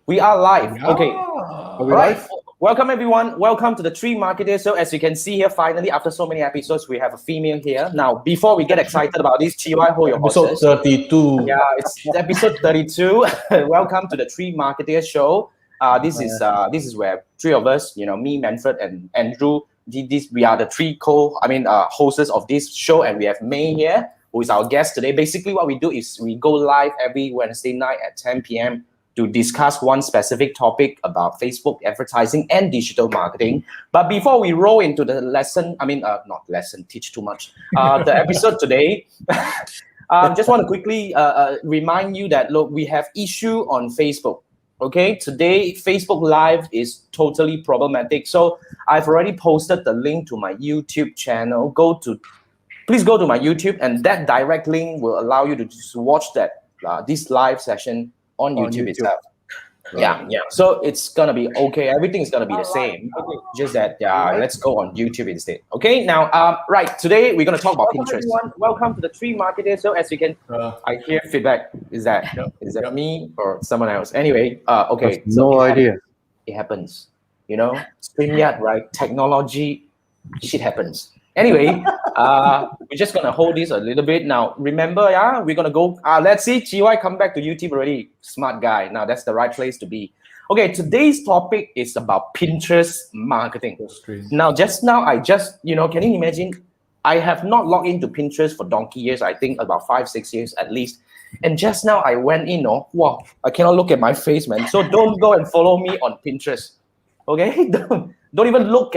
We are live. Yeah. Okay. Are All we right. live? Welcome, everyone. Welcome to the Three Marketers. So as you can see here, finally, after so many episodes, we have a female here. Now, before we get excited about this, TY, hold your Episode horses. 32. Yeah, it's episode 32. Welcome to the Three Marketers show. This is where three of us, me, Manfred, and Andrew. We are the three hosts of this show, and we have May here, who is our guest today. Basically, what we do is we go live every Wednesday night at 10 p.m. to discuss one specific topic about Facebook advertising and digital marketing. But before we roll into the lesson, teach too much. The episode today, just want to quickly remind you that, look, we have issue on Facebook. Okay, today Facebook Live is totally problematic. So I've already posted the link to my YouTube channel. Please go to my YouTube, and that direct link will allow you to just watch this live session on YouTube itself. Right. Yeah. So it's gonna be okay. Everything's gonna be the same. Just that let's go on YouTube instead. Okay. Now, right. Today we're gonna talk about Pinterest. Everyone. Welcome to the Three Marketers. So as you can, I hear feedback. Is that me or someone else? Anyway, okay. No idea. It happens. StreamYard, right? Technology, shit happens. Anyway, we're just gonna hold this a little bit. Now, remember, we're gonna go. Let's see, GY come back to YouTube already. Smart guy. Now that's the right place to be. Okay, today's topic is about Pinterest marketing. Now, can you imagine? I have not logged into Pinterest for donkey years. I think about 5-6 years at least. And just now I went in. Wow, I cannot look at my face, man. So don't go and follow me on Pinterest. Okay, don't even look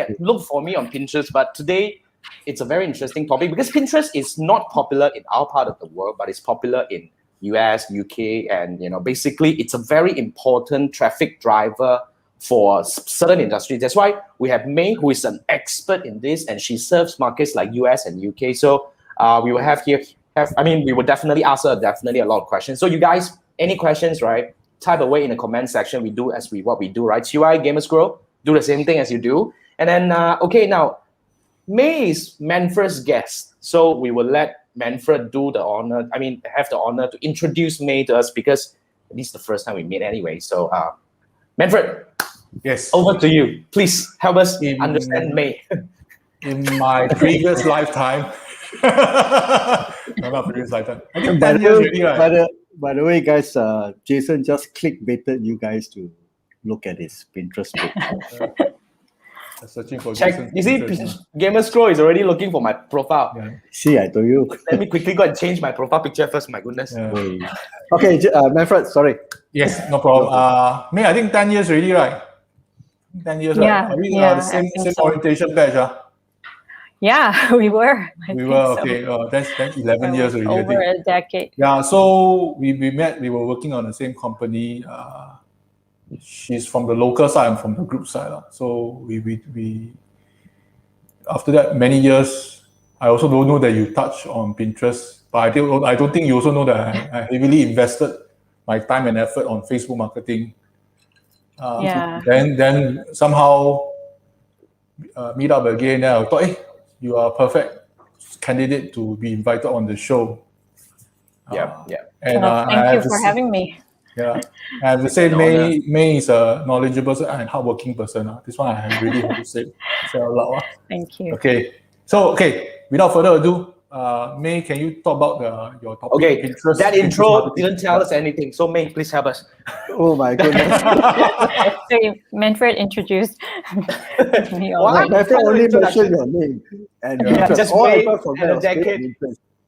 for me on Pinterest. But today, it's a very interesting topic because Pinterest is not popular in our part of the world, but it's popular in US, UK, and basically it's a very important traffic driver for certain industries. That's why we have May, who is an expert in this, and she serves markets like US and UK. So we will we will definitely ask her a lot of questions. So you guys, any questions, right? Type away in the comment section. We do what we do, right? TY Gamers Grow, do the same thing as you do. And then, okay, now, May is Manfred's guest, so we will let Manfred have the honor to introduce May to us because this is the first time we meet anyway. So, Manfred, yes, over to you. Please help us understand May. In my previous lifetime, not previous lifetime. I think 10 years already, right? By the way, guys, Jason just clickbaited you guys to look at his Pinterest page. Searching for check. You see, Gamer Scroll is already looking for my profile. Yeah. See, I told you. Let me quickly go and change my profile picture first. My goodness. Yeah. Okay, Manfred, sorry. Yes, no problem. May, I think 10 years already, right? 10 years, yeah, right? Are we the same orientation batch? Yeah, we were. We were, okay. That's 11 years already. Over a decade. Yeah, so we met. We were working on the same company. She's from the local side, I'm from the group side. So we after that, many years, I also don't know that you touch on Pinterest, but I don't think you also know that I heavily invested my time and effort on Facebook marketing. Then somehow meet up again. Then I thought, hey, you are a perfect candidate to be invited on the show. Yeah. And thank you for having me. Yeah, I have to say May is a knowledgeable and hardworking person. This one I really have to say a lot. Thank you. Okay, so without further ado, May, can you talk about your topic? Okay, Pinterest, that intro didn't tell us anything. So May, please help us. Oh my goodness. So Manfred introduced me. Manfred only mentioned your name. And just wait for a decade.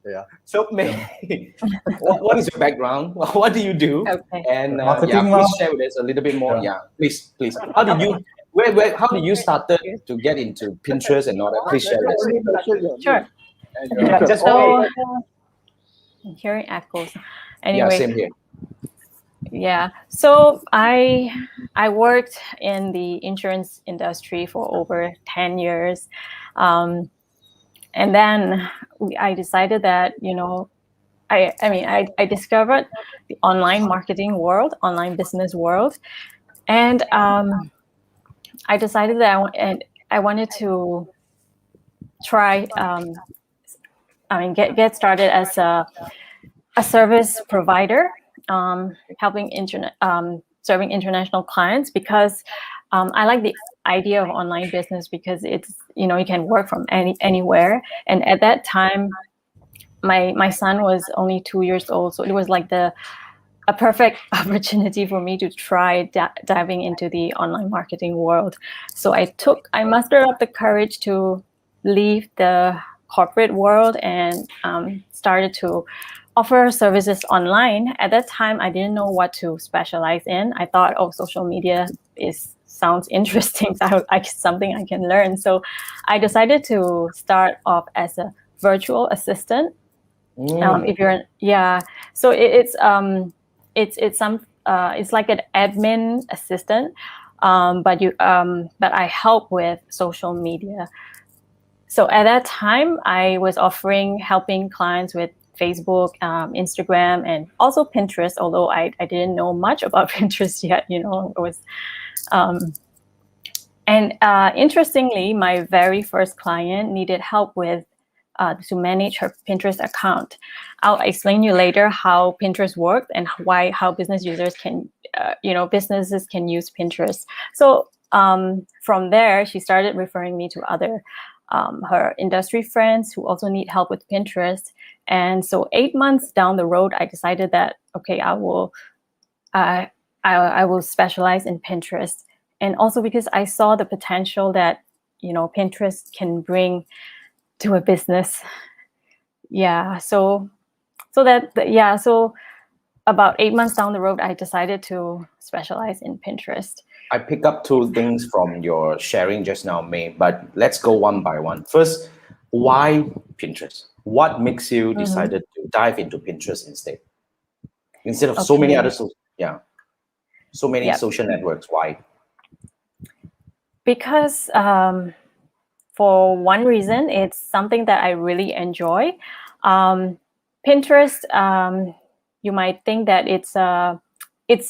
Yeah. So May, what is your background? What do you do? Okay. And marketing, please share with us a little bit more. Yeah, please. How did you? How did you started to get into Pinterest and all that? Please share with us. Sure. Just I'm hearing echoes. Anyway. Yeah, same here. Yeah. So I worked in the insurance industry for over 10 years. And then I decided that, I discovered the online marketing world, online business world. And I decided that I wanted to try, get started as a service provider, helping serving international clients because I like the idea of online business because it's, you know, you can work from anywhere. And at that time, my son was only 2 years old, so it was like a perfect opportunity for me to try diving into the online marketing world. So I mustered up the courage to leave the corporate world and started to offer services online. At that time, I didn't know what to specialize in. I thought, oh, social media sounds interesting. So something I can learn. So I decided to start off as a virtual assistant. If you're, so it's like an admin assistant, but I help with social media. So at that time, I was helping clients with Facebook, Instagram, and also Pinterest. Although I didn't know much about Pinterest yet, you know, it was. Interestingly, my very first client needed help with to manage her Pinterest account. I'll explain you later how Pinterest worked and how business users can, businesses can use Pinterest. So from there, she started referring me to other her industry friends who also need help with Pinterest. And so 8 months down the road, I decided that, okay, I will specialize in Pinterest. And also because I saw the potential that, you know, Pinterest can bring to a business. So about 8 months down the road, I decided to specialize in Pinterest. I pick up two things from your sharing just now, May, but let's go one by one. First, why Pinterest? What makes you decided to dive into Pinterest instead of so many other social networks? Why? Because for one reason, it's something that I really enjoy. Pinterest, you might think that it's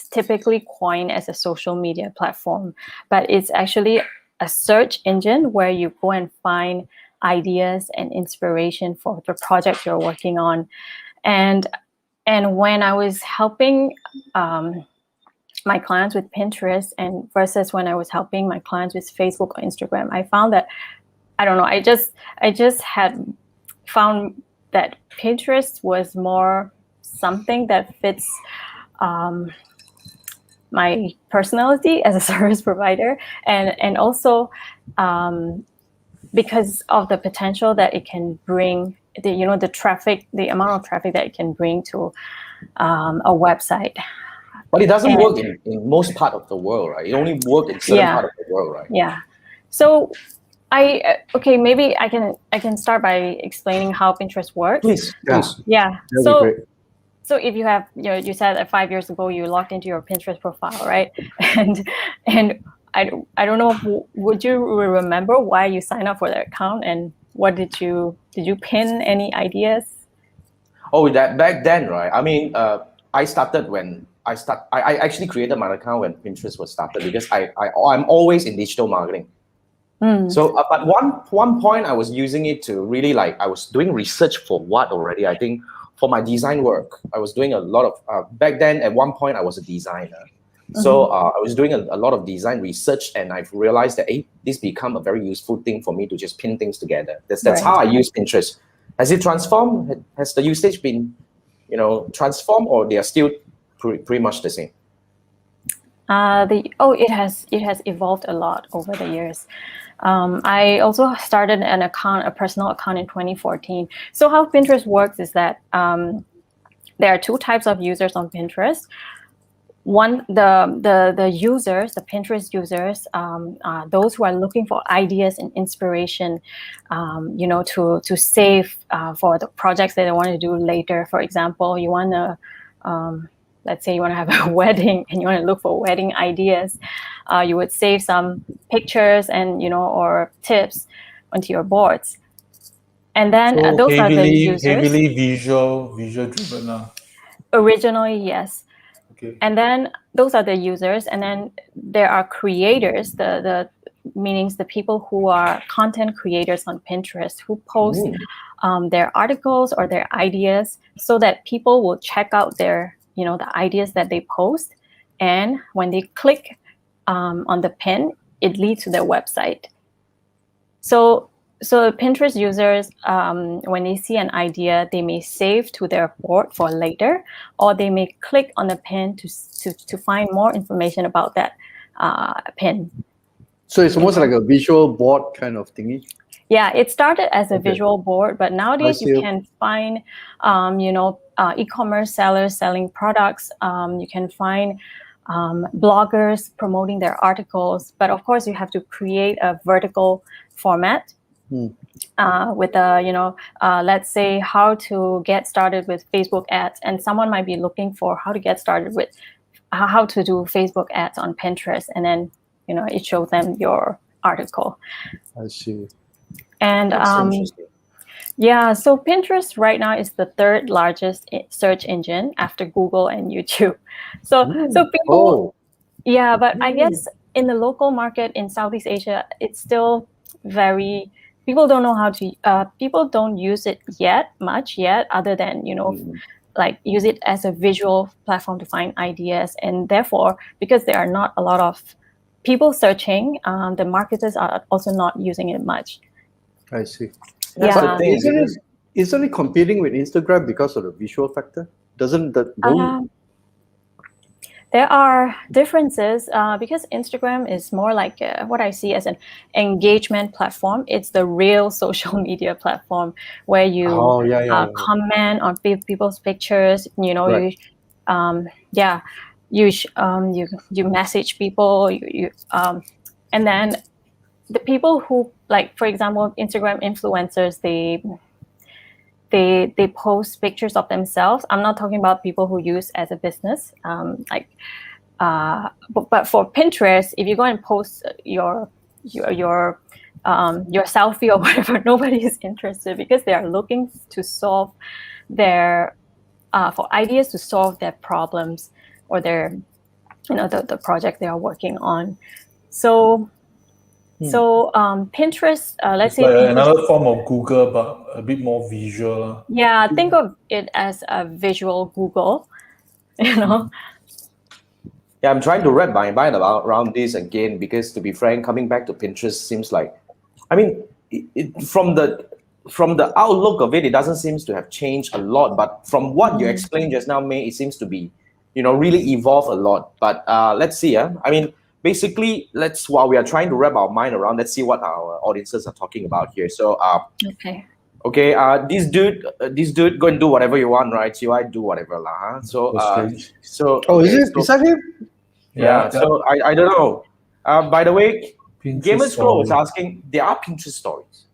typically coined as a social media platform, but it's actually a search engine where you go and find ideas and inspiration for the project you're working on. And when I was helping my clients with Pinterest and versus when I was helping my clients with Facebook or Instagram, I found that, I don't know, I just had found that Pinterest was more something that fits my personality as a service provider, and also because of the potential that it can bring, the amount of traffic that it can bring to a website. But it doesn't work in most part of the world, right? It only works in certain part of the world, right? Yeah. So maybe I can start by explaining how Pinterest works. Please. Yeah. So if you have, you said that 5 years ago you logged into your Pinterest profile, right? And I don't know, would you remember why you signed up for that account, and what did you pin any ideas? Oh, that back then, right? I mean, I started when I actually created my account when Pinterest was started because I'm always in digital marketing. So, but one point I was using it to really I was doing research for what already? I think for my design work, I was doing a lot of, back then at one point I was a designer. So I was doing a lot of design research, and I've realized that this become a very useful thing for me to just pin things together. That's how I use Pinterest. Has it transformed? Has the usage been, transformed, or they are still pretty much the same? It has evolved a lot over the years. I also started a personal account in 2014. So how Pinterest works is that there are two types of users on Pinterest. One, the users, the Pinterest users, those who are looking for ideas and inspiration, to save for the projects that they want to do later. For example, you want to, let's say you want to have a wedding and you want to look for wedding ideas, you would save some pictures and, or tips onto your boards. And then So those are the users. Heavily visual driven. Originally, yes. Okay. And then those are the users. And then there are creators, the meanings the people who are content creators on Pinterest who post their articles or their ideas so that people will check out their, the ideas that they post and when they click on the pin, it leads to their website. So Pinterest users, when they see an idea, they may save to their board for later, or they may click on the pin to find more information about that pin. So it's almost like a visual board kind of thingy. Yeah, it started as a visual board, but nowadays you can find, e-commerce sellers selling products. You can find bloggers promoting their articles, but of course you have to create a vertical format with let's say how to get started with Facebook ads, and someone might be looking for how to get started with how to do Facebook ads on Pinterest, and then it shows them your article. I see. And yeah, so Pinterest right now is the third largest search engine after Google and YouTube. So people, yeah, but I guess in the local market in Southeast Asia, it's still very, people don't know how to, people don't use it much yet, other than, like use it as a visual platform to find ideas. And therefore, because there are not a lot of people searching, the marketers are also not using it much. I see. That's the thing. Isn't it competing with Instagram because of the visual factor? Doesn't that there are differences because Instagram is more like what I see as an engagement platform. It's the real social media platform where you comment on people's pictures. Right. You message people. And then the people who, like, for example, Instagram influencers, they post pictures of themselves. I'm not talking about people who use as a business. But for Pinterest, if you go and post your selfie or whatever, nobody is interested, because they are looking to solve for ideas to solve their problems or their, the project they are working on. So Pinterest, let's say like another form of Google, but a bit more visual. Yeah, think of it as a visual Google, Yeah, I'm trying to wrap my mind around this again, because to be frank, coming back to Pinterest seems like, I mean, from the outlook of it, it doesn't seem to have changed a lot. But from what you explained just now, May, it seems to be, really evolved a lot. But let's see. I mean, basically, while we are trying to wrap our mind around, let's see what our audiences are talking about here. So, this dude, go and do whatever you want, right? CY, do whatever lah. Huh? So, is that him? Yeah. So I don't know. By the way, Pinterest Gamer Scroll was story. asking, there are Pinterest stories.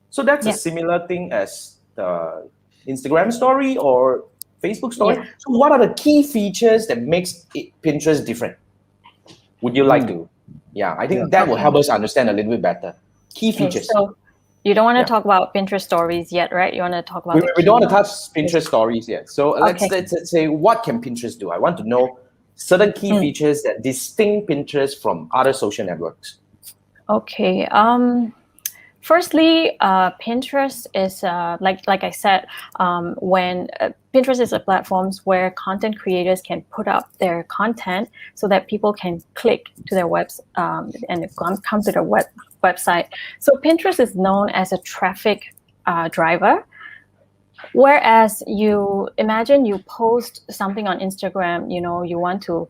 So that's a similar thing as the Instagram story or Facebook story. Yeah. So what are the key features that makes Pinterest different? Would you like to? Yeah, I think that will help us understand a little bit better. Key features. So you don't want to talk about Pinterest stories yet, right? You want to talk about we don't want to touch Pinterest stories yet. So let's say, what can Pinterest do? I want to know certain key features that distinct Pinterest from other social networks. Okay. Firstly, Pinterest is like I said, when Pinterest is a platform where content creators can put up their content so that people can click to their webs and come to their website. So Pinterest is known as a traffic driver. Whereas you imagine you post something on Instagram, you want to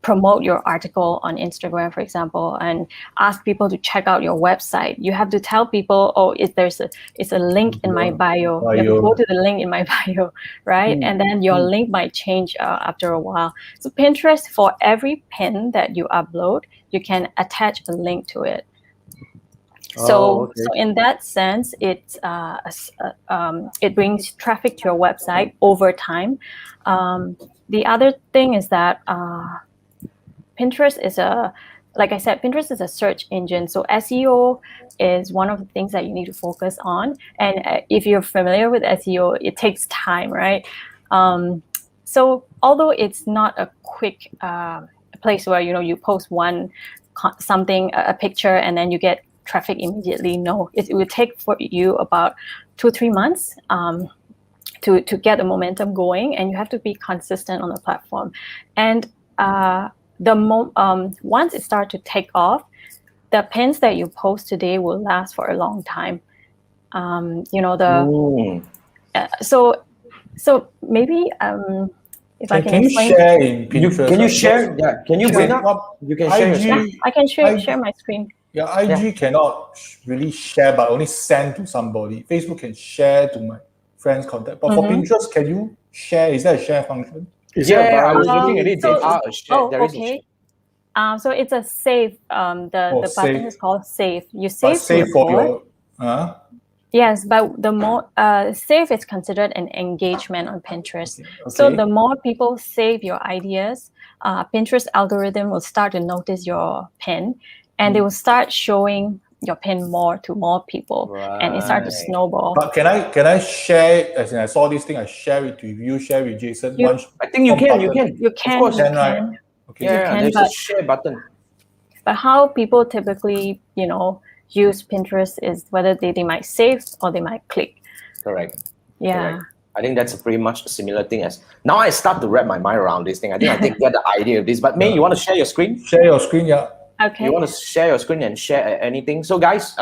promote your article on Instagram, for example, and ask people to check out your website. You have to tell people, it's a link in my bio. You have to go to the link in my bio, right? And then your link might change after a while. So Pinterest, for every pin that you upload, you can attach a link to it. So in that sense, it brings traffic to your website over time. The other thing is that Pinterest is Pinterest is a search engine. So SEO is one of the things that you need to focus on. And if you're familiar with SEO, it takes time, right? So although it's not a quick place where you post a picture and then you get traffic immediately. No, it will take for you about 2-3 months to get the momentum going, and you have to be consistent on the platform. And once it starts to take off, the pins that you post today will last for a long time. So maybe if I can you explain. share in Pinterest? Can you share? Yeah, can you bring up? You can share your screen. I can share my screen. Yeah, IG cannot really share, but only send to somebody. Facebook can share to my friends' contact. But for Pinterest, can you share? Is there a share function? I was looking at it. So- There are a share. There is a okay. share. So it's a save. The save. button is called save. You But save save to a for board. your. Yes, but the more save is considered an engagement on Pinterest. So Okay. the more people save your ideas, Pinterest algorithm will start to notice your pin, and they will start showing your pin more to more people, and it starts to Right. snowball. But can I share? As in, I saw this thing. I share it to you. Share with Jason. You- I think you can. You can. You can, Of course. you Can, right? can. Okay. Yeah, can, there's but- a share button. But how people typically, use Pinterest is whether they might save or they might click. Correct. Yeah. Correct. I think that's pretty much a similar thing as now. I start to wrap my mind around this thing. I think I get the idea of this. But May, you want to share your screen? Share your screen, yeah. Okay. You want to share your screen and share anything? So, guys,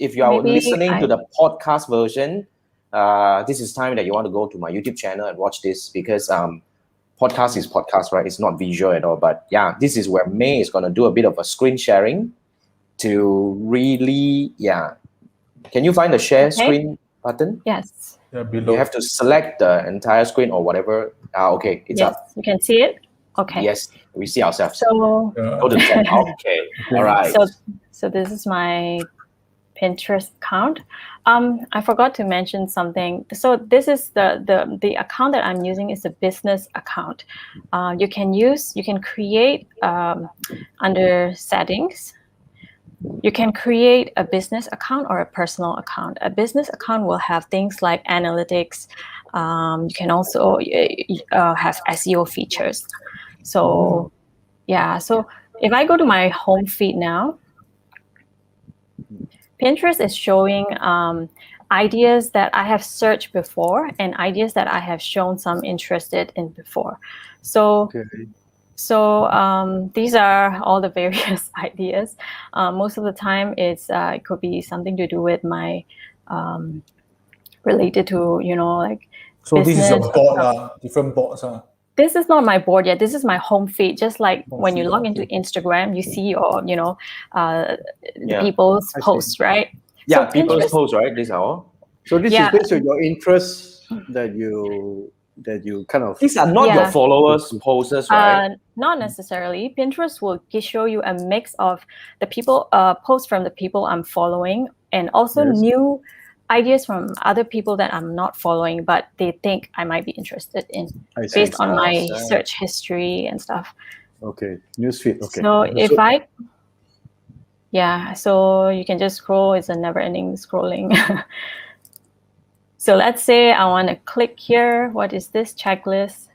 if you are Maybe listening to the podcast version, this is time that you want to go to my YouTube channel and watch this because podcast is podcast, right? It's not visual at all. But yeah, this is where May is going to do a bit of a screen sharing to really, Can you find the share screen button? Yes. Yeah, below. You have to select the entire screen or whatever. Okay, it's Yes, up. you can see it. Okay. Yes, we see ourselves. So Go to the top. Okay, all right. So this is my Pinterest account. I forgot to mention something. So this is the account that I'm using is a business account. You can create under settings. You can create a business account or a personal account. A business account will have things like analytics. You can also have SEO features. So so if I go to my home feed now, Pinterest is showing ideas that I have searched before and ideas that I have shown some interested in before. So these are all the various ideas. Most of the time, it could be something to do with my related to like. So business. This is your board, different boards. This is not my board yet. This is my home feed. Just like when you feed, log into Instagram, you see your people's posts, right? Yeah, So people's Pinterest- posts, right? These are all. So this is based on your interests that you kind of. These are not your followers' posts, right? Not necessarily. Pinterest will show you a mix of the people posts from the people I'm following, and also new ideas from other people that I'm not following, but they think I might be interested in based on my search history and stuff. Okay, newsfeed. Okay. So if so you can just scroll. It's a never-ending scrolling. So let's say I want to click here. What is this checklist?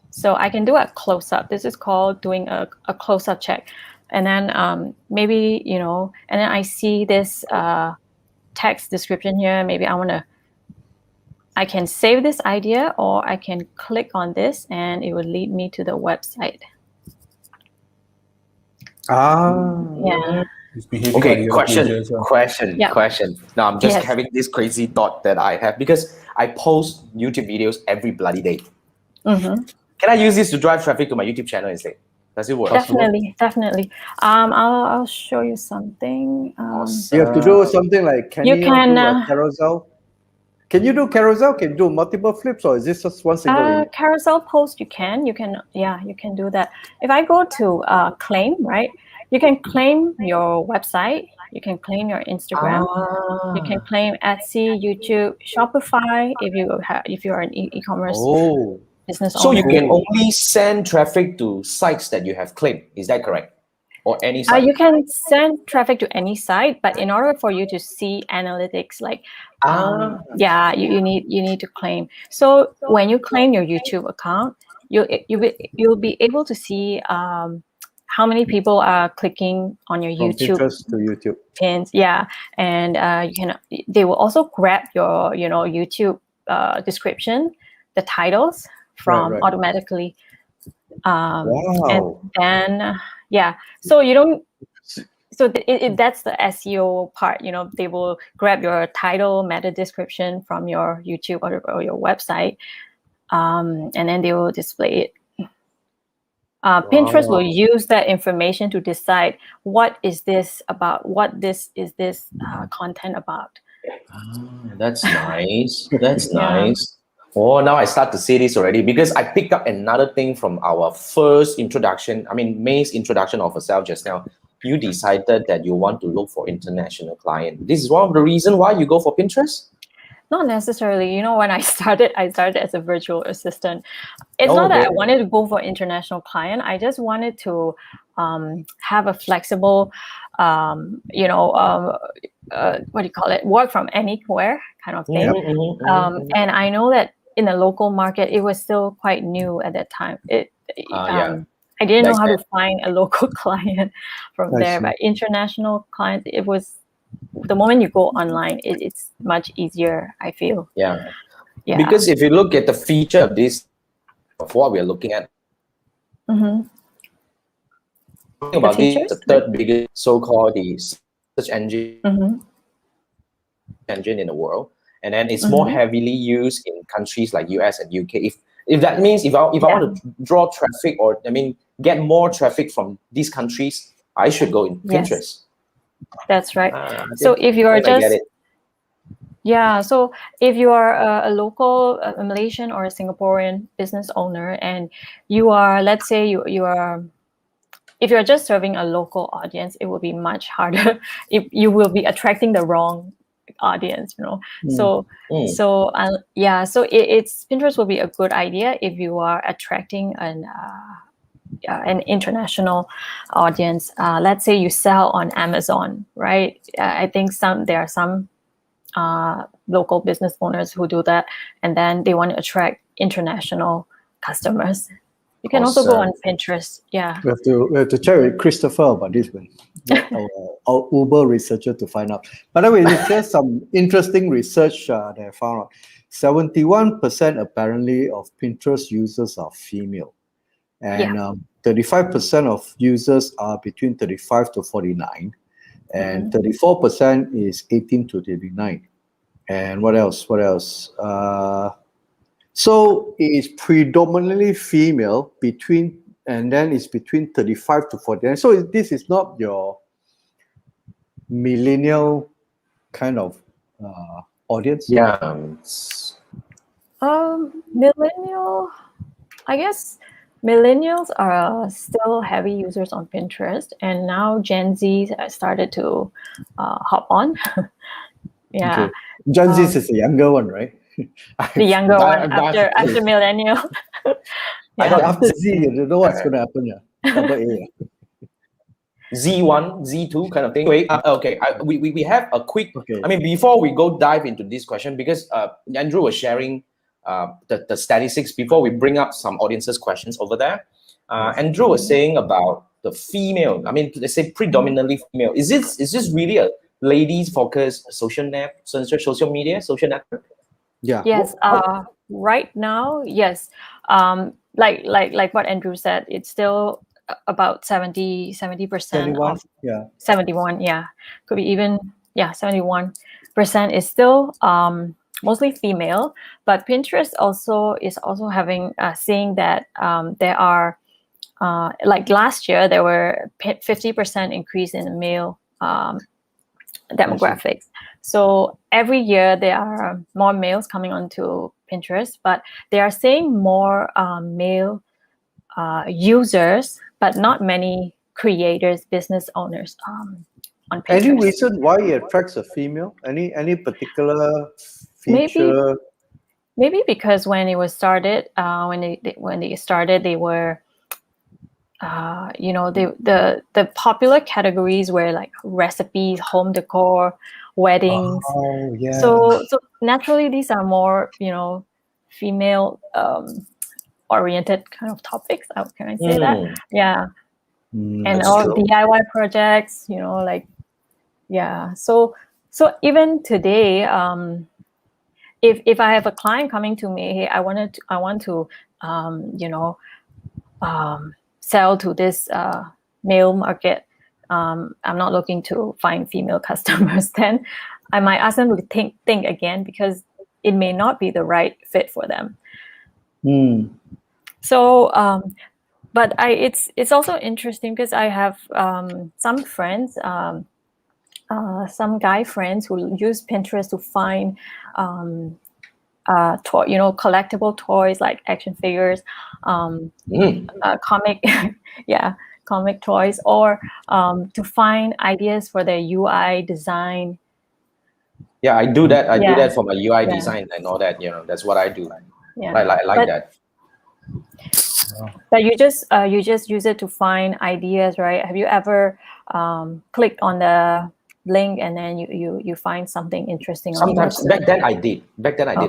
So I can do a close-up. This is called doing a close-up check. And then maybe, and then I see this text description here. Maybe I can save this idea, or I can click on this and it will lead me to the website. Yeah. Okay, question. Now I'm just Yes. having this crazy thought that I have because I post YouTube videos every bloody day. Mm-hmm. Can I use this to drive traffic to my YouTube channel instead? Does it work? Definitely. I'll show you something. You have to do something like can you do a carousel? Can you do carousel? Can you do multiple flips, or is this just one single? Carousel post, you can do that. If I go to claim, right? You can claim your website. You can claim your Instagram. You can claim Etsy, YouTube, Shopify. If you're an e-commerce business owner. So you can only send traffic to sites that you have claimed. Is that correct? Or any site? You can send traffic to any site, but in order for you to see analytics, like you need to claim. So when you claim your YouTube account, you'll be able to see how many people are clicking on your From YouTube Pinterest to YouTube pins. And they will also grab your YouTube description, the titles from automatically. Wow. And then so you don't. So that's the SEO part. They will grab your title, meta description from your YouTube or your website, and then they will display it. Pinterest will use that information to decide what is this about, what this content about. That's nice. That's nice. Oh, now I start to see this already because I picked up another thing from our first introduction. I mean, May's introduction of herself just now. You decided that you want to look for international client. This is one of the reasons why you go for Pinterest? Not necessarily. When I started as a virtual assistant. It's not that I wanted to go for international client. I just wanted to have a flexible, what do you call it? Work from anywhere kind of thing. And I know that in the local market, it was still quite new at that time. I didn't know how to find a local client from there, but international clients, it was the moment you go online, it's much easier, I feel. Yeah. Because if you look at the feature of this, of what we're looking at, about this, the third biggest so-called the search engine in the world, and then it's more heavily used in countries like US and UK. If that means if I want to draw traffic, or get more traffic from these countries, I should go in Pinterest. Yes. That's right. So if you are so if you are a local a Malaysian or a Singaporean business owner, and you are, let's say you are, if you're just serving a local audience, it will be much harder. If you will be attracting the wrong audience, So it's Pinterest will be a good idea if you are attracting an international audience. Let's say you sell on Amazon, right? I think there are some local business owners who do that, and then they want to attract international customers. You can also go on Pinterest. Yeah. We have to check with Christopher about this one, our Uber researcher, to find out. By the way, there's some interesting research that I found out. 71% apparently of Pinterest users are female, and 35% of users are between 35 to 49, and 34% is 18 to 39. And what else? So it is predominantly female, and then it's between 35 to 49. So this is not your millennial kind of audience. Yeah. Millennial, I guess millennials are still heavy users on Pinterest, and now Gen Z started to hop on. Okay. Gen Z is the younger one, right? The younger one after millennial. After Z, you don't know what's going to happen. Z1, Z2 kind of thing. Wait, we have a quick. Before we go dive into this question, because Andrew was sharing the statistics before we bring up some audiences' questions over there. Andrew was saying about the female. Let's say predominantly female. Is this really a ladies-focused social media, social network? Yeah. Yes. Right now, yes. Like what Andrew said, it's still about 70%. 71. 71. Yeah. Could be even 71% is still mostly female. But Pinterest is also having seeing that there are like last year there were 50% increase in the male demographics. So every year there are more males coming onto Pinterest, but they are seeing more male users, but not many creators, business owners on Pinterest. Any reason why it attracts a female? Any particular feature? Maybe because when it was started, when they started, they were. The popular categories were like recipes, home decor, weddings. Oh, yeah. So naturally, these are more female oriented kind of topics. Can I say that? Yeah. And all DIY projects, So even today, if I have a client coming to me, hey, I want to sell to this male market. I'm not looking to find female customers. Then I might ask them to think again, because it may not be the right fit for them. So, but it's also interesting because I have some friends, some guy friends who use Pinterest to find collectible toys like action figures, comic, comic toys, or to find ideas for their UI design. Yeah, I do that. I do Yeah. that for my UI Yeah. design and all that. That's what I do. Yeah. I like that. But you just use it to find ideas, right? Have you ever clicked on the link and then you find something interesting? Sometimes back then I did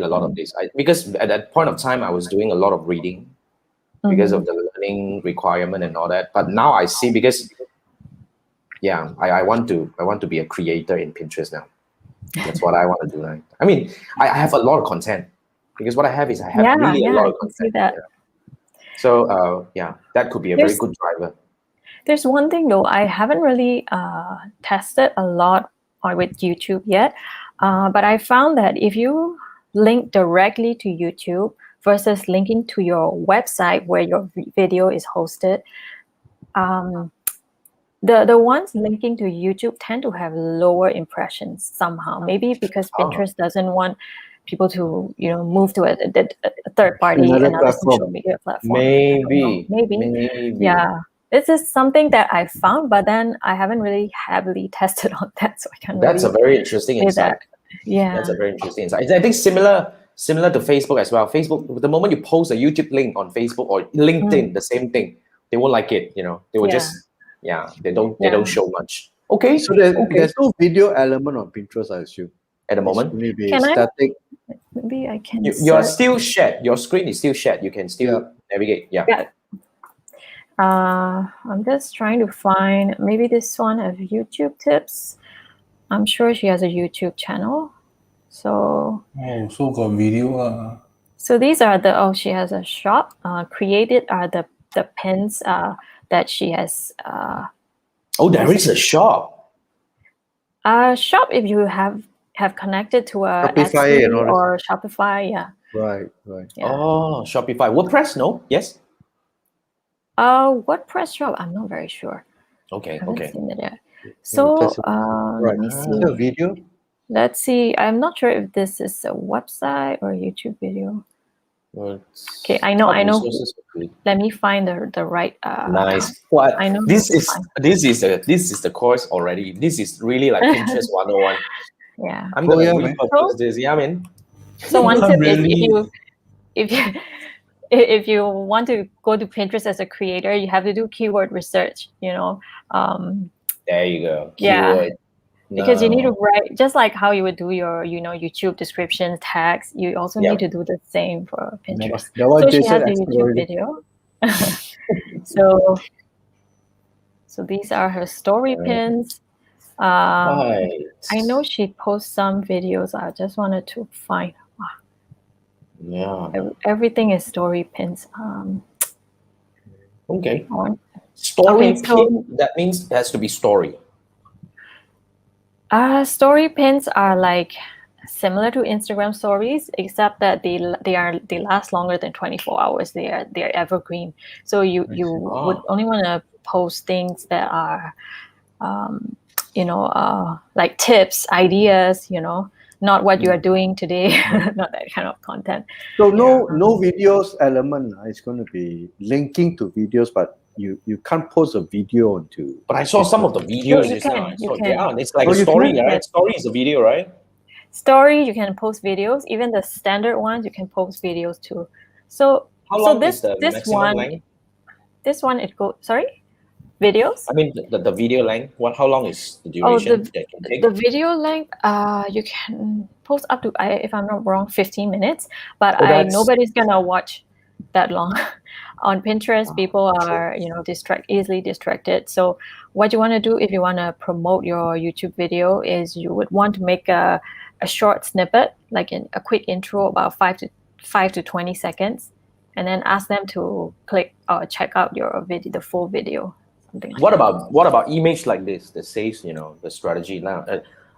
a lot of this. Because at that point of time I was doing a lot of reading because of the learning requirement and all that. But now I see, because I want to be a creator in Pinterest now. That's what I want to do. Right? I mean, I have a lot of content, because what I have is I have really a lot of content. See that. So that could be a very good driver. There's one thing though, I haven't really tested a lot with YouTube yet, but I found that if you link directly to YouTube versus linking to your website where your video is hosted, the ones linking to YouTube tend to have lower impressions somehow. Maybe because Pinterest doesn't want people to move to a third party, another social media platform. Maybe. Yeah, this is something that I found, but then I haven't really heavily tested on that, so I can't. That's a very interesting insight. Yeah, that's a very interesting insight. I think similar to Facebook as well. Facebook, the moment you post a YouTube link on Facebook or LinkedIn, the same thing, they won't like it. They will just they don't show much. Okay, so there's no video element on Pinterest, I assume, at the moment. Maybe static. Maybe I can. You're still shared. Your screen is still shared. You can still navigate. Yeah. I'm just trying to find maybe this one of YouTube tips. I'm sure she has a YouTube channel. So got video. So these are she has a shop. Created are the pins that she has. There is a shop. Shop if you have connected to a Shopify Etsy or Shopify. Yeah. Right. Yeah. Oh, Shopify. WordPress? No. Yes. WordPress shop. I'm not very sure. Okay. I haven't seen it yet. So let me see. A video. Let's see. I'm not sure if this is a website or a YouTube video. Okay, I know. Let me find the right. Nice. What? I know. This is the course already. This is really like Pinterest 101. Yeah. I'm gonna repurpose this. Yeah, man. So one tip is if you want to go to Pinterest as a creator, you have to do keyword research. There you go. Yeah. Keyword. Because you need to write, just like how you would do your, YouTube descriptions, tags. You also need to do the same for Pinterest. So she has a YouTube video. So these are her story pins. I know she posts some videos. I just wanted to find. Yeah. Everything is story pins. Okay. Story pin. That means it has to be story. Story pins are like similar to Instagram stories, except that they last longer than 24 hours. They're evergreen. So you would only want to post things that are, like tips, ideas. Not what you are doing today, not that kind of content. So no videos element. It's going to be linking to videos, but you can't post a video onto. But I saw some of the videos just now. Yeah, it's like a story, right? Story is a video, right? Story, you can post videos. Even the standard ones, you can post videos too. So how long is the maximum length? This one sorry? Videos? I mean the video length. How long is the duration that can take? The video length, you can post up to, if I'm not wrong, 15 minutes. But nobody's gonna watch that long. On Pinterest, people are easily distracted. So what you want to do if you want to promote your YouTube video is you would want to make a short snippet, like a quick intro, about 5 to 20 seconds, and then ask them to click or check out your video, the full video, something like What that. about image like this that says, the strategy now?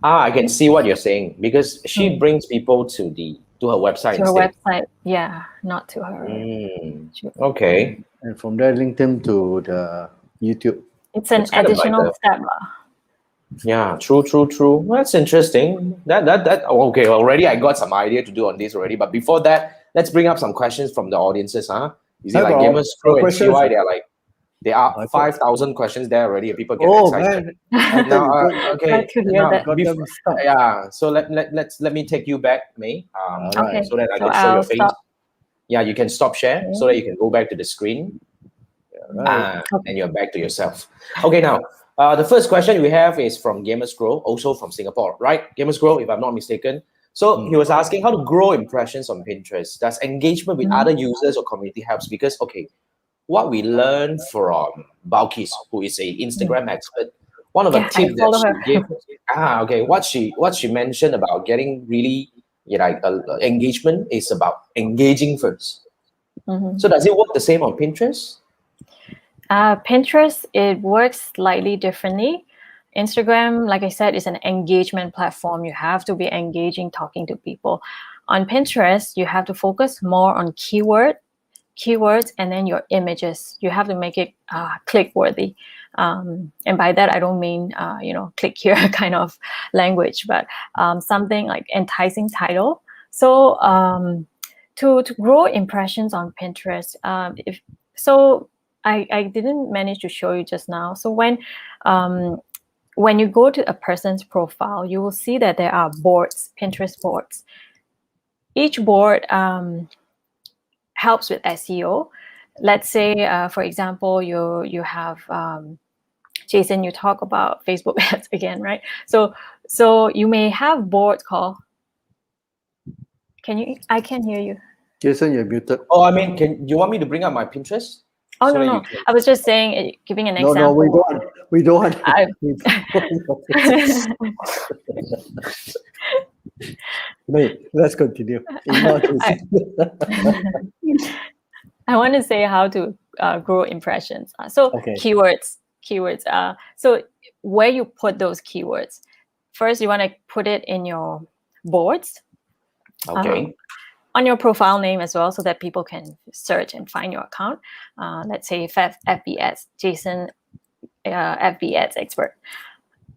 I can see what you're saying, because she brings people to her website To her instead. website, yeah, not to her. Okay. And from there, link them to the YouTube. It's an It's kind of like additional the- step. lah. Yeah, true. That's interesting. Okay, already I got some idea to do on this already. But before that, let's bring up some questions from the audiences, huh? You see, Have like our- Gamers Pro our and questions? CY, there are Okay. 5,000 questions there already. And people get Oh excited. man! Now, okay. Glad to hear Now, that. Got them stuck. yeah. So let me take you back, May. Okay, So that I so can show your I'll face. stop. Yeah, you can stop share so that you can go back to the screen. Right. And you're back to yourself. Okay, now the first question we have is from Gamers Grow, also from Singapore, right? Gamers Grow, if I'm not mistaken. So he was asking how to grow impressions on Pinterest. Does engagement with other users or community helps? Because what we learned from Balkis, who is a Instagram expert, one of the Yeah, I tips follow that her. she gave, what she mentioned about getting really engagement is about engaging first. So does it work the same on Pinterest? Pinterest, it works slightly differently. Instagram, like I said, is an engagement platform. You have to be engaging, talking to people. On Pinterest, you have to focus more on keywords, and then your images. You have to make it click worthy. And by that, I don't mean, click here kind of language, but something like enticing title. So to grow impressions on Pinterest, I didn't manage to show you just now. So when you go to a person's profile, you will see that there are boards, Pinterest boards. Each board helps with SEO. Let's say, for example, you have Jason. You talk about Facebook ads again, right? So you may have boards called. I can hear you. Jason, you're muted. Oh, I mean, you want me to bring up my Pinterest? Oh, So that no. you can- I was just saying, giving an No, example. we don't. We don't want. I- Wait, let's continue. Ignore Jason. I want to say how to grow impressions. So Okay. keywords. So where you put those keywords, first you want to put it in your boards. Okay. On your profile name as well, so that people can search and find your account. Let's say FB ads, Jason, FB ads expert.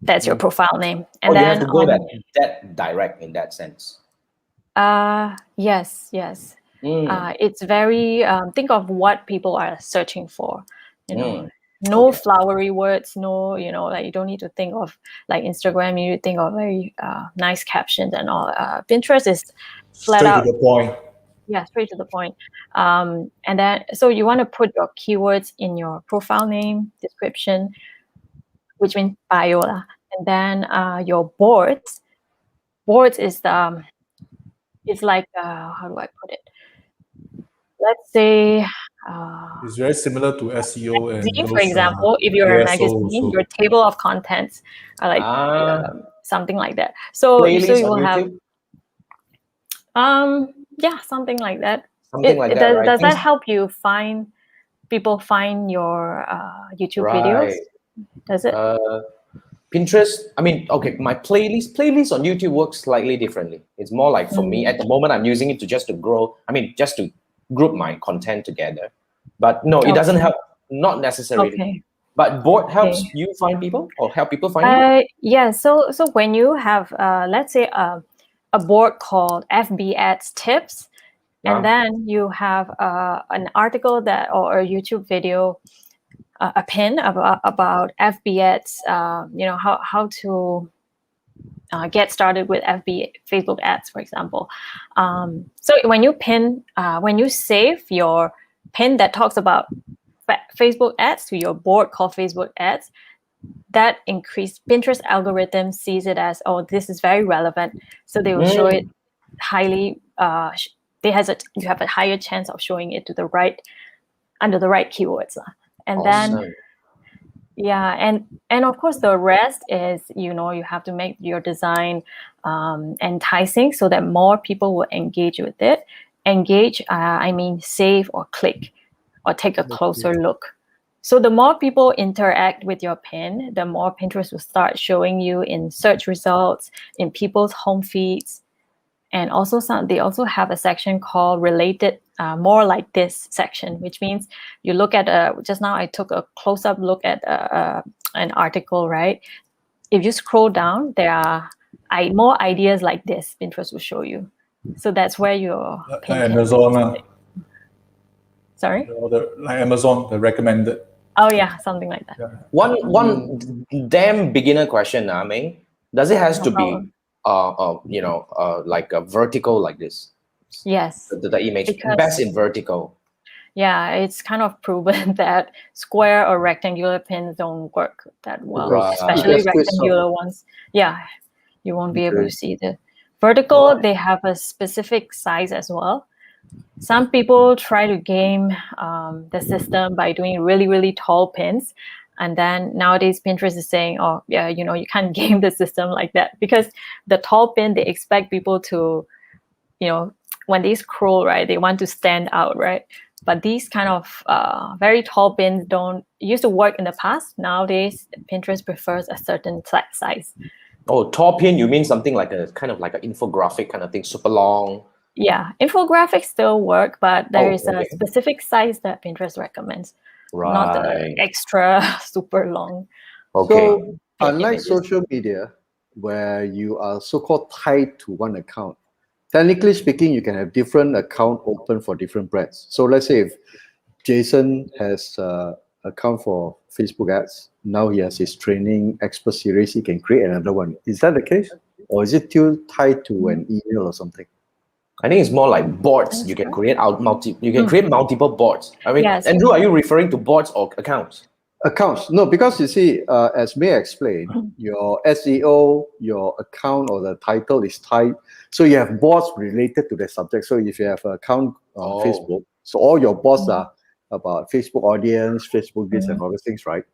That's your profile name. And you then have to go that direct in that sense. Yes. It's very think of what people are searching for. No flowery words. No, like you don't need to think of like Instagram. You need to think of very nice captions and all. Pinterest is flat Straight out. to the point. Yeah, straight to the point. And then, so you want to put your keywords in your profile name, description, which means bio lah. And then your boards. Boards is it's like how do I put it? Let's say. It's very similar to SEO and Magazine, those, for example, if you're a ASO magazine, also. your table of contents are like something like that. So Playlist you will on have YouTube? something like that. Something like that, right? Does that help you people find your YouTube videos? Right. Does it? Pinterest, I mean, okay, my playlist on YouTube works slightly differently. It's more like for me at the moment, I'm using it just to group my content together. But no, it doesn't help, not necessarily. Okay. But board helps you find people or help people find you? Yeah, so when you have, let's say, a board called FB Ads Tips, and then you have an article or a YouTube video, a pin about FB ads, how to get started with Facebook ads, for example. So when you save your pin that talks about Facebook ads to your board called Facebook ads, that increased Pinterest algorithm sees it as, oh, this is very relevant. So they will show it highly, you have a higher chance of showing it under the right keywords. And Awesome. then, and of course the rest is, you have to make your design enticing so that more people will engage with it. engage, I mean save or click or take a closer look. So the more people interact with your pin, the more Pinterest will start showing you in search results, in people's home feeds. And also they also have a section called related, more like this section, which means you look at, just now I took a close-up look at an article, right? If you scroll down, there are more ideas like this Pinterest will show you. So that's where your pin can Amazon. Sorry? Like Amazon, the recommended. Oh yeah, something like that. Yeah. One damn beginner question, Mei. Does it has to be like a vertical like this? Yes. The image Because, best in vertical. Yeah, it's kind of proven that square or rectangular pins don't work that well, especially rectangular ones. Yeah, you won't be able to see the vertical. They have a specific size as well. Some people try to game the system by doing really, really tall pins. And then nowadays Pinterest is saying, oh, yeah, you can't game the system like that, because the tall pin, they expect people to, when they scroll, right, they want to stand out, right? But these kind of very tall pins used to work in the past. Nowadays, Pinterest prefers a certain size. Oh, tall pin, you mean something like a kind of like an infographic kind of thing, super long? Yeah, infographics still work, but there is a specific size that Pinterest recommends, not the extra super long. Okay. So unlike social media, where you are so-called tied to one account, technically speaking, you can have different account open for different brands. So let's say if Jason has an account for Facebook ads, now he has his training expert series, he can create another one. Is that the case? Or is it still tied to an email or something? I think it's more like boards. You can create create multiple boards. I mean, yes. Andrew, are you referring to boards or accounts? Accounts. No, because you see, as May explained, your SEO, your account or the title is tied. So you have boards related to the subject. So if you have an account on Facebook, so all your boards are about Facebook audience, Facebook this and all those things, right?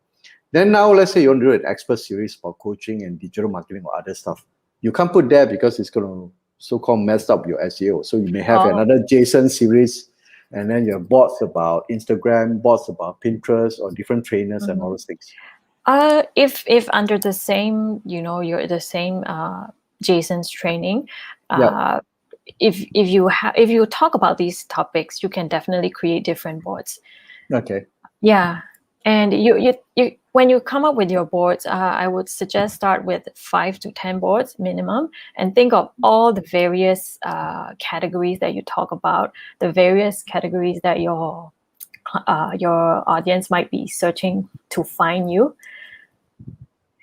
Then now let's say you want to do an expert series for coaching and digital marketing or other stuff. You can't put there because it's going to so-called mess up your SEO. So you may have another Jason series, and then your bots about Instagram, bots about Pinterest, or different trainers and all those things. If under the same, you're the same Jason's training, if you talk about these topics, you can definitely create different boards. Okay. Yeah, and you when you come up with your boards, I would suggest start with 5 to 10 boards minimum, and think of all the various categories that you talk about, the various categories that your audience might be searching to find you.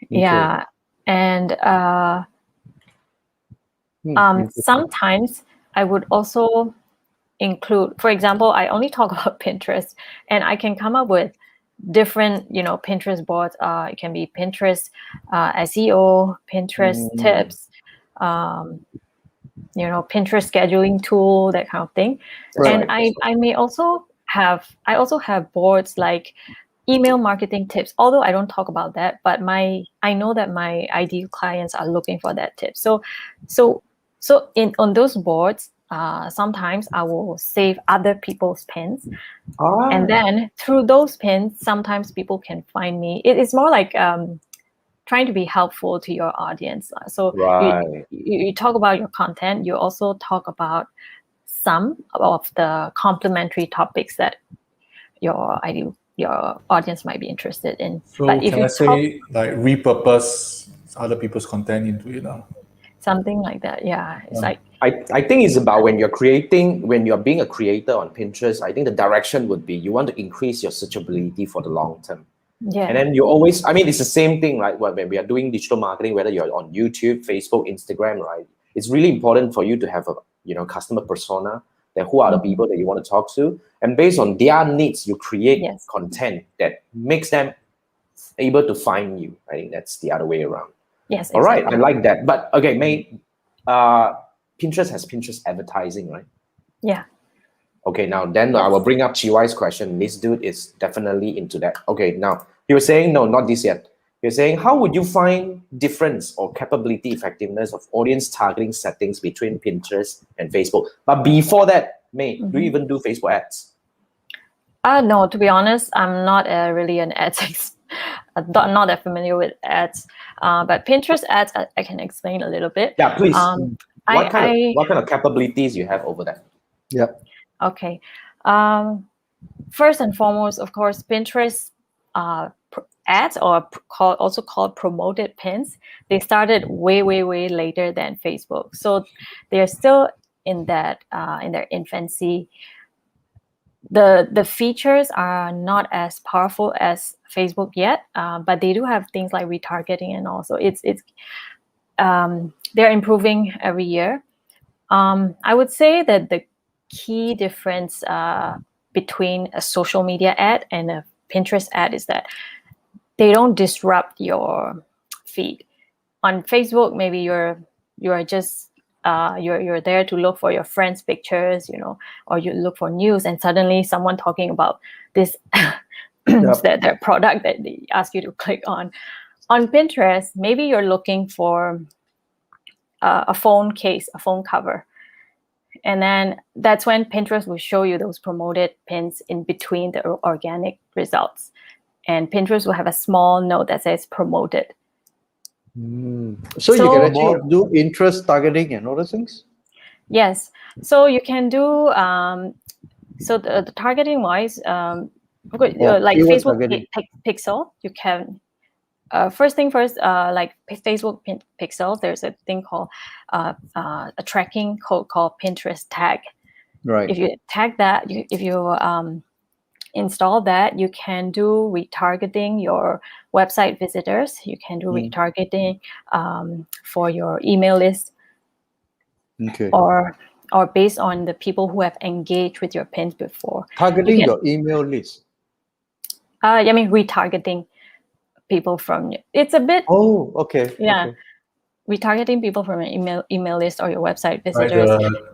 Okay. Yeah, and sometimes I would also include, for example, I only talk about Pinterest, and I can come up with different, Pinterest boards. It can be Pinterest SEO, Pinterest tips, Pinterest scheduling tool, that kind of thing. Right. And I also have boards like email marketing tips, although I don't talk about that, but I know that my ideal clients are looking for that tip. So on those boards, sometimes I will save other people's pins. And then through those pins, sometimes people can find me. It is more like trying to be helpful to your audience. So you talk about your content. You also talk about some of the complementary topics that your audience might be interested in. So but if can I say like repurpose other people's content into it now? Something like that, yeah. It's like I think it's about when you're being a creator on Pinterest, I think the direction would be you want to increase your searchability for the long term. Yeah. And then you always, it's the same thing, right? When we are doing digital marketing, whether you're on YouTube, Facebook, Instagram, right? It's really important for you to have a customer persona. Then who are the people that you want to talk to? And based on their needs, you create content that makes them able to find you. I think that's the other way around. Yes. All right, I like that. But okay, May, Pinterest has Pinterest advertising, right? Yeah. Okay, now then I will bring up Chiwai's question. This dude is definitely into that. Okay, now he was saying, no, not this yet. You're saying, how would you find difference or capability effectiveness of audience targeting settings between Pinterest and Facebook? But before that, May, do you even do Facebook ads? No, to be honest, I'm not really an ads not that familiar with ads. But Pinterest ads, I can explain a little bit. Yeah, please. What I kind of capabilities you have over there? Yep. Okay. First and foremost, of course, Pinterest ads, or also called promoted pins, they started way later than Facebook. So they're still in that in their infancy. The features are not as powerful as Facebook yet, but they do have things like retargeting, and also they're improving every year. I would say that the key difference between a social media ad and a Pinterest ad is that they don't disrupt your feed. On Facebook, maybe you're just you're there to look for your friends' pictures, or you look for news, and suddenly someone talking about this their product that they ask you to click on. On Pinterest, maybe you're looking for a phone case, a phone cover. And then that's when Pinterest will show you those promoted pins in between the organic results. And Pinterest will have a small note that says promoted. So you can actually do interest targeting and all those things? Yes. So you can do, so the targeting wise, like Facebook Pixel, you can, first thing first, like Facebook Pixel, there's a thing called a tracking code called Pinterest tag. Right. If you tag that, if you install that, you can do retargeting your website visitors. You can do retargeting for your email list. Okay. Or based on the people who have engaged with your pins before. Targeting your email list. I mean retargeting people from, it's a bit. Oh, okay. Yeah. Okay. Retargeting people from an email list or your website visitors.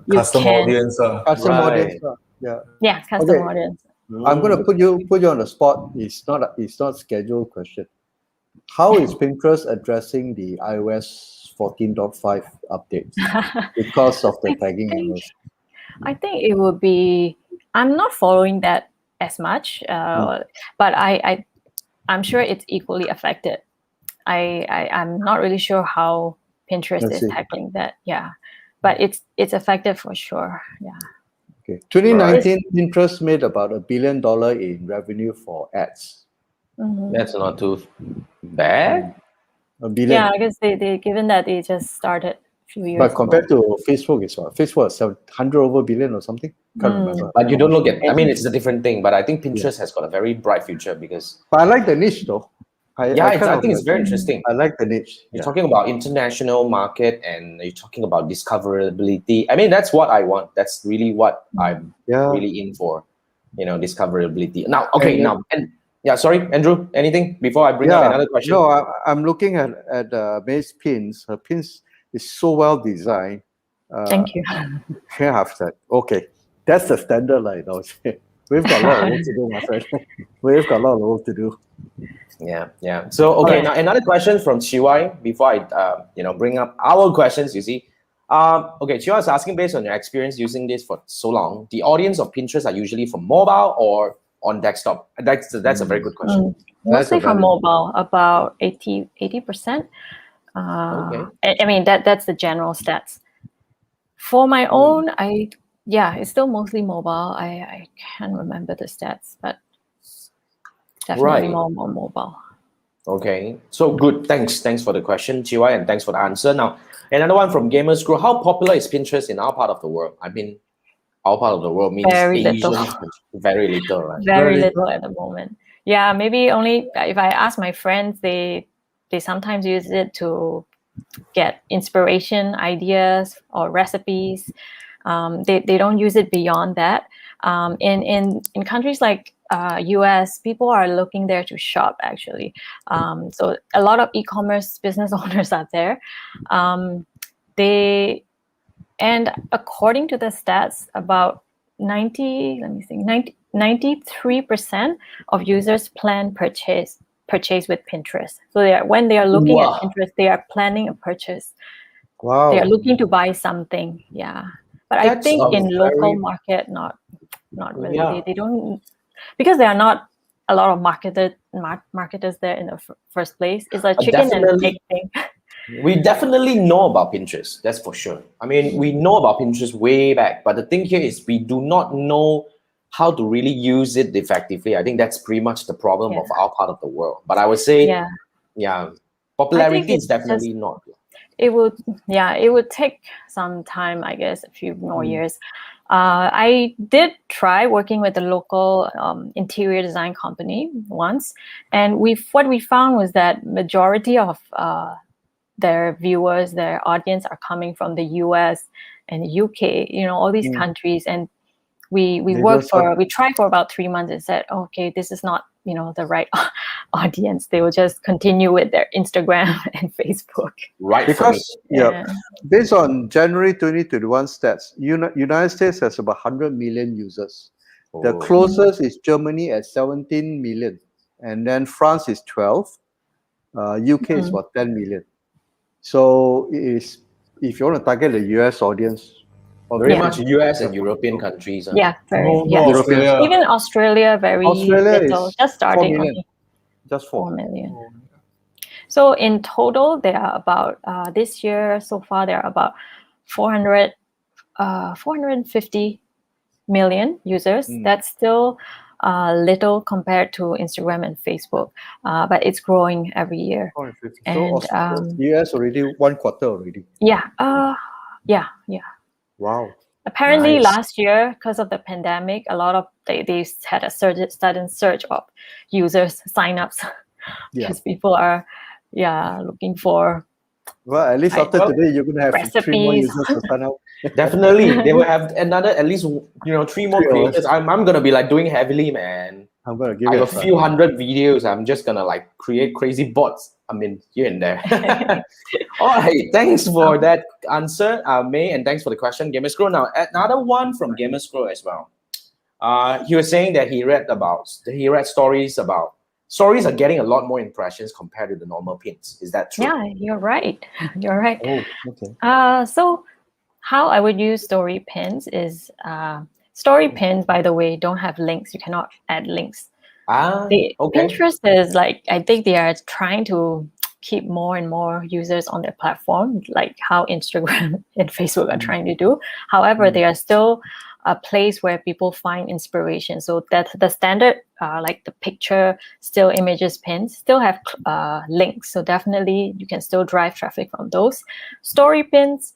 Custom audience. Custom audience. Yeah, custom audience. I'm going to put you on the spot. It's not scheduled question. How is Pinterest addressing the iOS 14.5 updates because of the tagging? I think it would be. I'm not following that as much, but I'm sure it's equally affected. I'm not really sure how Pinterest is tackling that. Yeah, but it's affected for sure. Yeah. Okay. 2019, Pinterest made about $1 billion in revenue for ads. That's not too bad. $1 billion. Yeah, I guess they given that they just started a few years. But compared to Facebook, it's what? Facebook is 100 over billion or something. Can't remember. But you don't look at. I mean, it's a different thing. But I think Pinterest has got a very bright future because. But I like the niche though. I think it's very interesting. I like the niche. You're talking about international market, and you're talking about discoverability. I mean, that's what I want. That's really what I'm really in for. Discoverability. Now, okay, sorry, Andrew. Anything before I bring up another question? No, I'm looking at May's pins. Her pins is so well designed. Thank you. Okay, that's the standard line. We've got a lot of work to do, my friend. We've got a lot of work to do. Yeah. So, okay, now another question from Chiwai before I, bring up our questions, you see. Okay, Chiwai is asking, based on your experience using this for so long, the audience of Pinterest are usually from mobile or on desktop? That's a very good question. Mostly from mobile, about 80%. Okay. I mean, that's the general stats. For my own, it's still mostly mobile. I can't remember the stats, but definitely more mobile. Okay, so good. Thanks for the question, Chiwai, and thanks for the answer. Now, another one from Gamers Crew. How popular is Pinterest in our part of the world? I mean, our part of the world means very Asian. little. Very little, right? Very little at the moment. Yeah, maybe only if I ask my friends, they sometimes use it to get inspiration, ideas, or recipes. They don't use it beyond that. In countries like US, people are looking there to shop actually. So a lot of e-commerce business owners are there. And according to the stats, about 93% of users plan purchase with Pinterest. So when they are looking at Pinterest, they are planning a purchase. Wow. They are looking to buy something. Yeah. But I That's think a in local very- market, not really. Yeah. They don't, because there are not a lot of marketers there in the first place. It's a chicken and definitely. egg thing. We definitely know about Pinterest, that's for sure. I mean, we know about Pinterest way back, but the thing here is we do not know how to really use it effectively. I think that's pretty much the problem Yeah. of our part of the world. But I would say, Yeah, popularity is it's definitely not. it would take some time, I guess, a few more years. I did try working with a local interior design company once, and what we found was that majority of their viewers, their audience are coming from the US and the UK, all these countries. And we tried for about 3 months and said, okay, this is not, the right audience. They will just continue with their Instagram and Facebook. Right. Because, based on January 2021 stats, United States has about 100 million users. The closest is Germany at 17 million. And then France is 12. UK is about 10 million. So if you want to target the US audience, very much US and European countries. Yeah, No, yeah. Australia. Even Australia, Australia little, is just starting. 4 million. Only. Just 4 million. So in total, there are about this year so far there are about 450 million users. That's still little compared to Instagram and Facebook, but it's growing every year. 450. And so US already 1/4 already. Yeah. Wow. Apparently, Nice. last year, because of the pandemic, a lot of they had a sudden surge of users signups because people are looking for. Well, at least after today, you're going to have recipes. 3 more users to sign up. Definitely, they will have another at least 3 more 3 creators. I'm gonna be like doing heavily, man. I'm going to give I it have a a try. few hundred videos. I'm just gonna like create crazy bots. I mean, here and there. All right, thanks for that answer, May, and thanks for the question, Gamer Scroll. Now, another one from Gamer Scroll as well. He was saying that he read stories are getting a lot more impressions compared to the normal pins. Is that true? Yeah, you're right. You're right. Oh, okay. So how I would use story pins is story pins, by the way, don't have links. You cannot add links. Okay. Pinterest is like, I think they are trying to keep more and more users on their platform, like how Instagram and Facebook are trying to do. However, they are still a place where people find inspiration. So that the standard, like the picture, still images pins, still have links. So definitely you can still drive traffic from those. Story pins,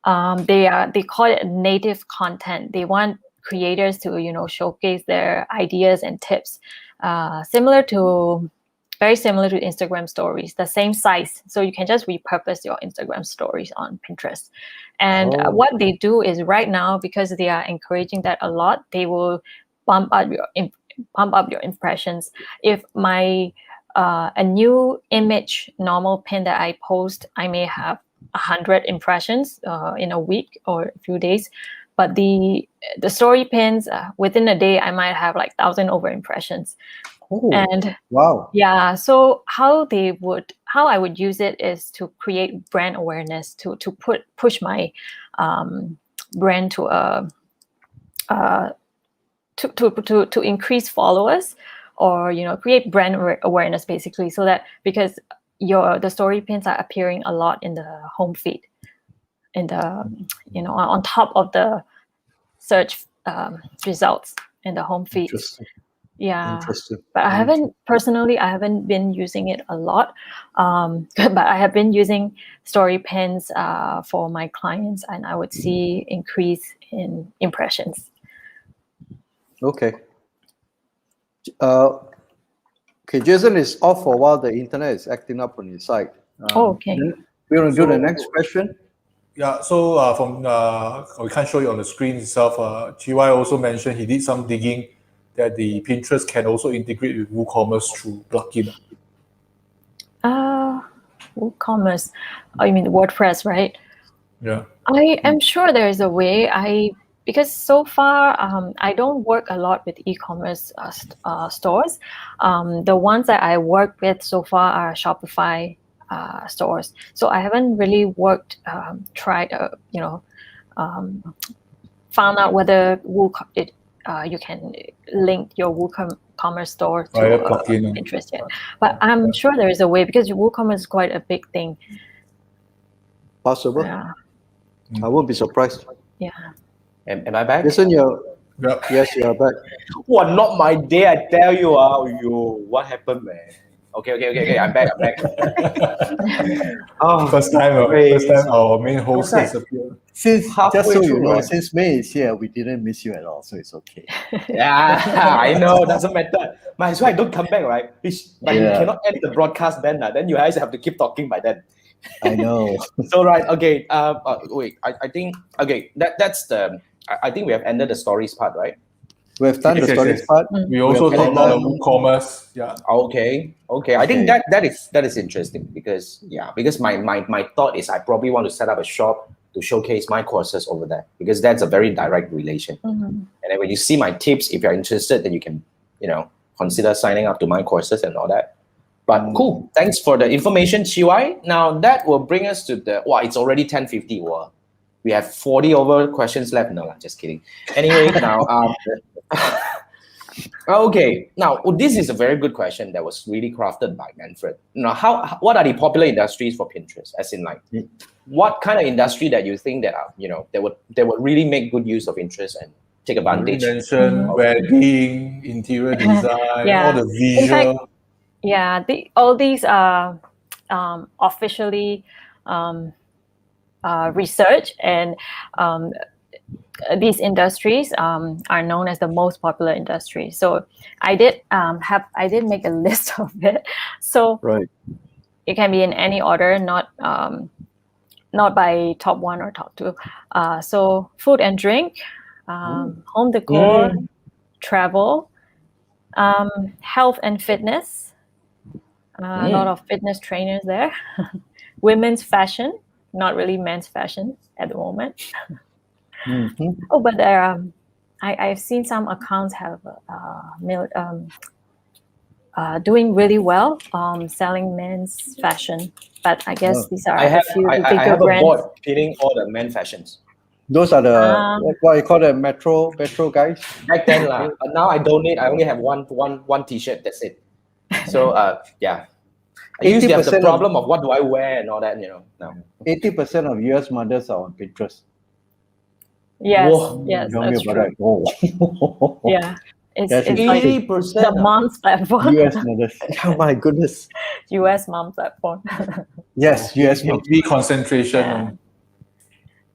they call it native content. They want creators to showcase their ideas and tips, very similar to Instagram stories, the same size. So you can just repurpose your Instagram stories on Pinterest. And what they do is right now, because they are encouraging that a lot, they will bump up your impressions. If my a new image normal pin that I post, I may have 100 impressions in a week or a few days, but the story pins within a day I might have like 1,000 over impressions. And wow. Yeah, so how I would use it is to create brand awareness, to push my brand to to increase followers, or create brand awareness basically, so that because the story pins are appearing a lot in the home feed, in the on top of the search results in the home feed. Yeah, but I haven't been using it a lot, but I have been using story pins for my clients, and I would see increase in impressions. Okay. Okay, Jason is off for a while. The internet is acting up on his side. Okay. We want to do the next question. Yeah, so we can't show you on the screen itself. GY also mentioned he did some digging that the Pinterest can also integrate with WooCommerce through plugin. WooCommerce, you mean WordPress, right? Yeah. I am sure there is a way. Because so far I don't work a lot with e-commerce stores. The ones that I work with so far are Shopify stores. So I haven't really tried found out whether you can link your WooCommerce store to Via plugin. Pinterest yet. But I'm sure there is a way because WooCommerce is quite a big thing. Possible. Yeah. I won't be surprised. Yeah. Am I back? Listen, Yep. yes, you are back. What, not my day, I tell you. What happened, man? Okay. I'm back. Oh, First time our main host First has appeared. Since Halfway just so you through, know, right? since May is here, we didn't miss you at all, so it's okay. yeah, I know, doesn't matter. Might as well I don't come back, right? But you Yeah. cannot end the broadcast then. Then you guys have to keep talking by then. I know. So right, okay. Wait, I think okay. That's the. I think we have ended the stories part, right? We've done the Yes, stories yes. part. We also have talked about the done- WooCommerce. Yeah. Okay. I think that is interesting because my thought is I probably want to set up a shop to showcase my courses over there because that's a very direct relation. And then when you see my tips, if you're interested, then you can consider signing up to my courses and all that. But cool. Thanks for the information, Chiwai. Now that will bring us to it's already 10:50. Wow. We have 40 over questions left. No, just kidding. Anyway, now okay. Now this is a very good question that was really crafted by Manfred. Now, what are the popular industries for Pinterest? As in, like, what kind of industry that you think that are they would really make good use of interest and take advantage? You mentioned wedding, interior design, Yeah. all the visual. Yeah, all these are officially research, and these industries are known as the most popular industry. So I did make a list of it. So Right. it can be in any order, not by top 1 or top 2. So food and drink, home decor, travel, health and fitness. A lot of fitness trainers there. Women's fashion, not really men's fashion at the moment. Oh, but there, I've seen some accounts have doing really well, selling men's fashion. But I guess these are I have the bigger a brands. board pinning all the men fashions. Those are the what you call the metro guys. Back then, but now I donate. I only have one T-shirt. That's it. So yeah, I used to have the 80% problem of what do I wear and all that. Now 80% of US mothers are on Pinterest. Yes, Whoa. yes, Tell me that's about true. that. Oh. Yeah, it's That's like eighty the percent. mom's platform. US mothers. Oh my goodness. US mom platform. Yes, US mothers. Heavy concentration Yeah.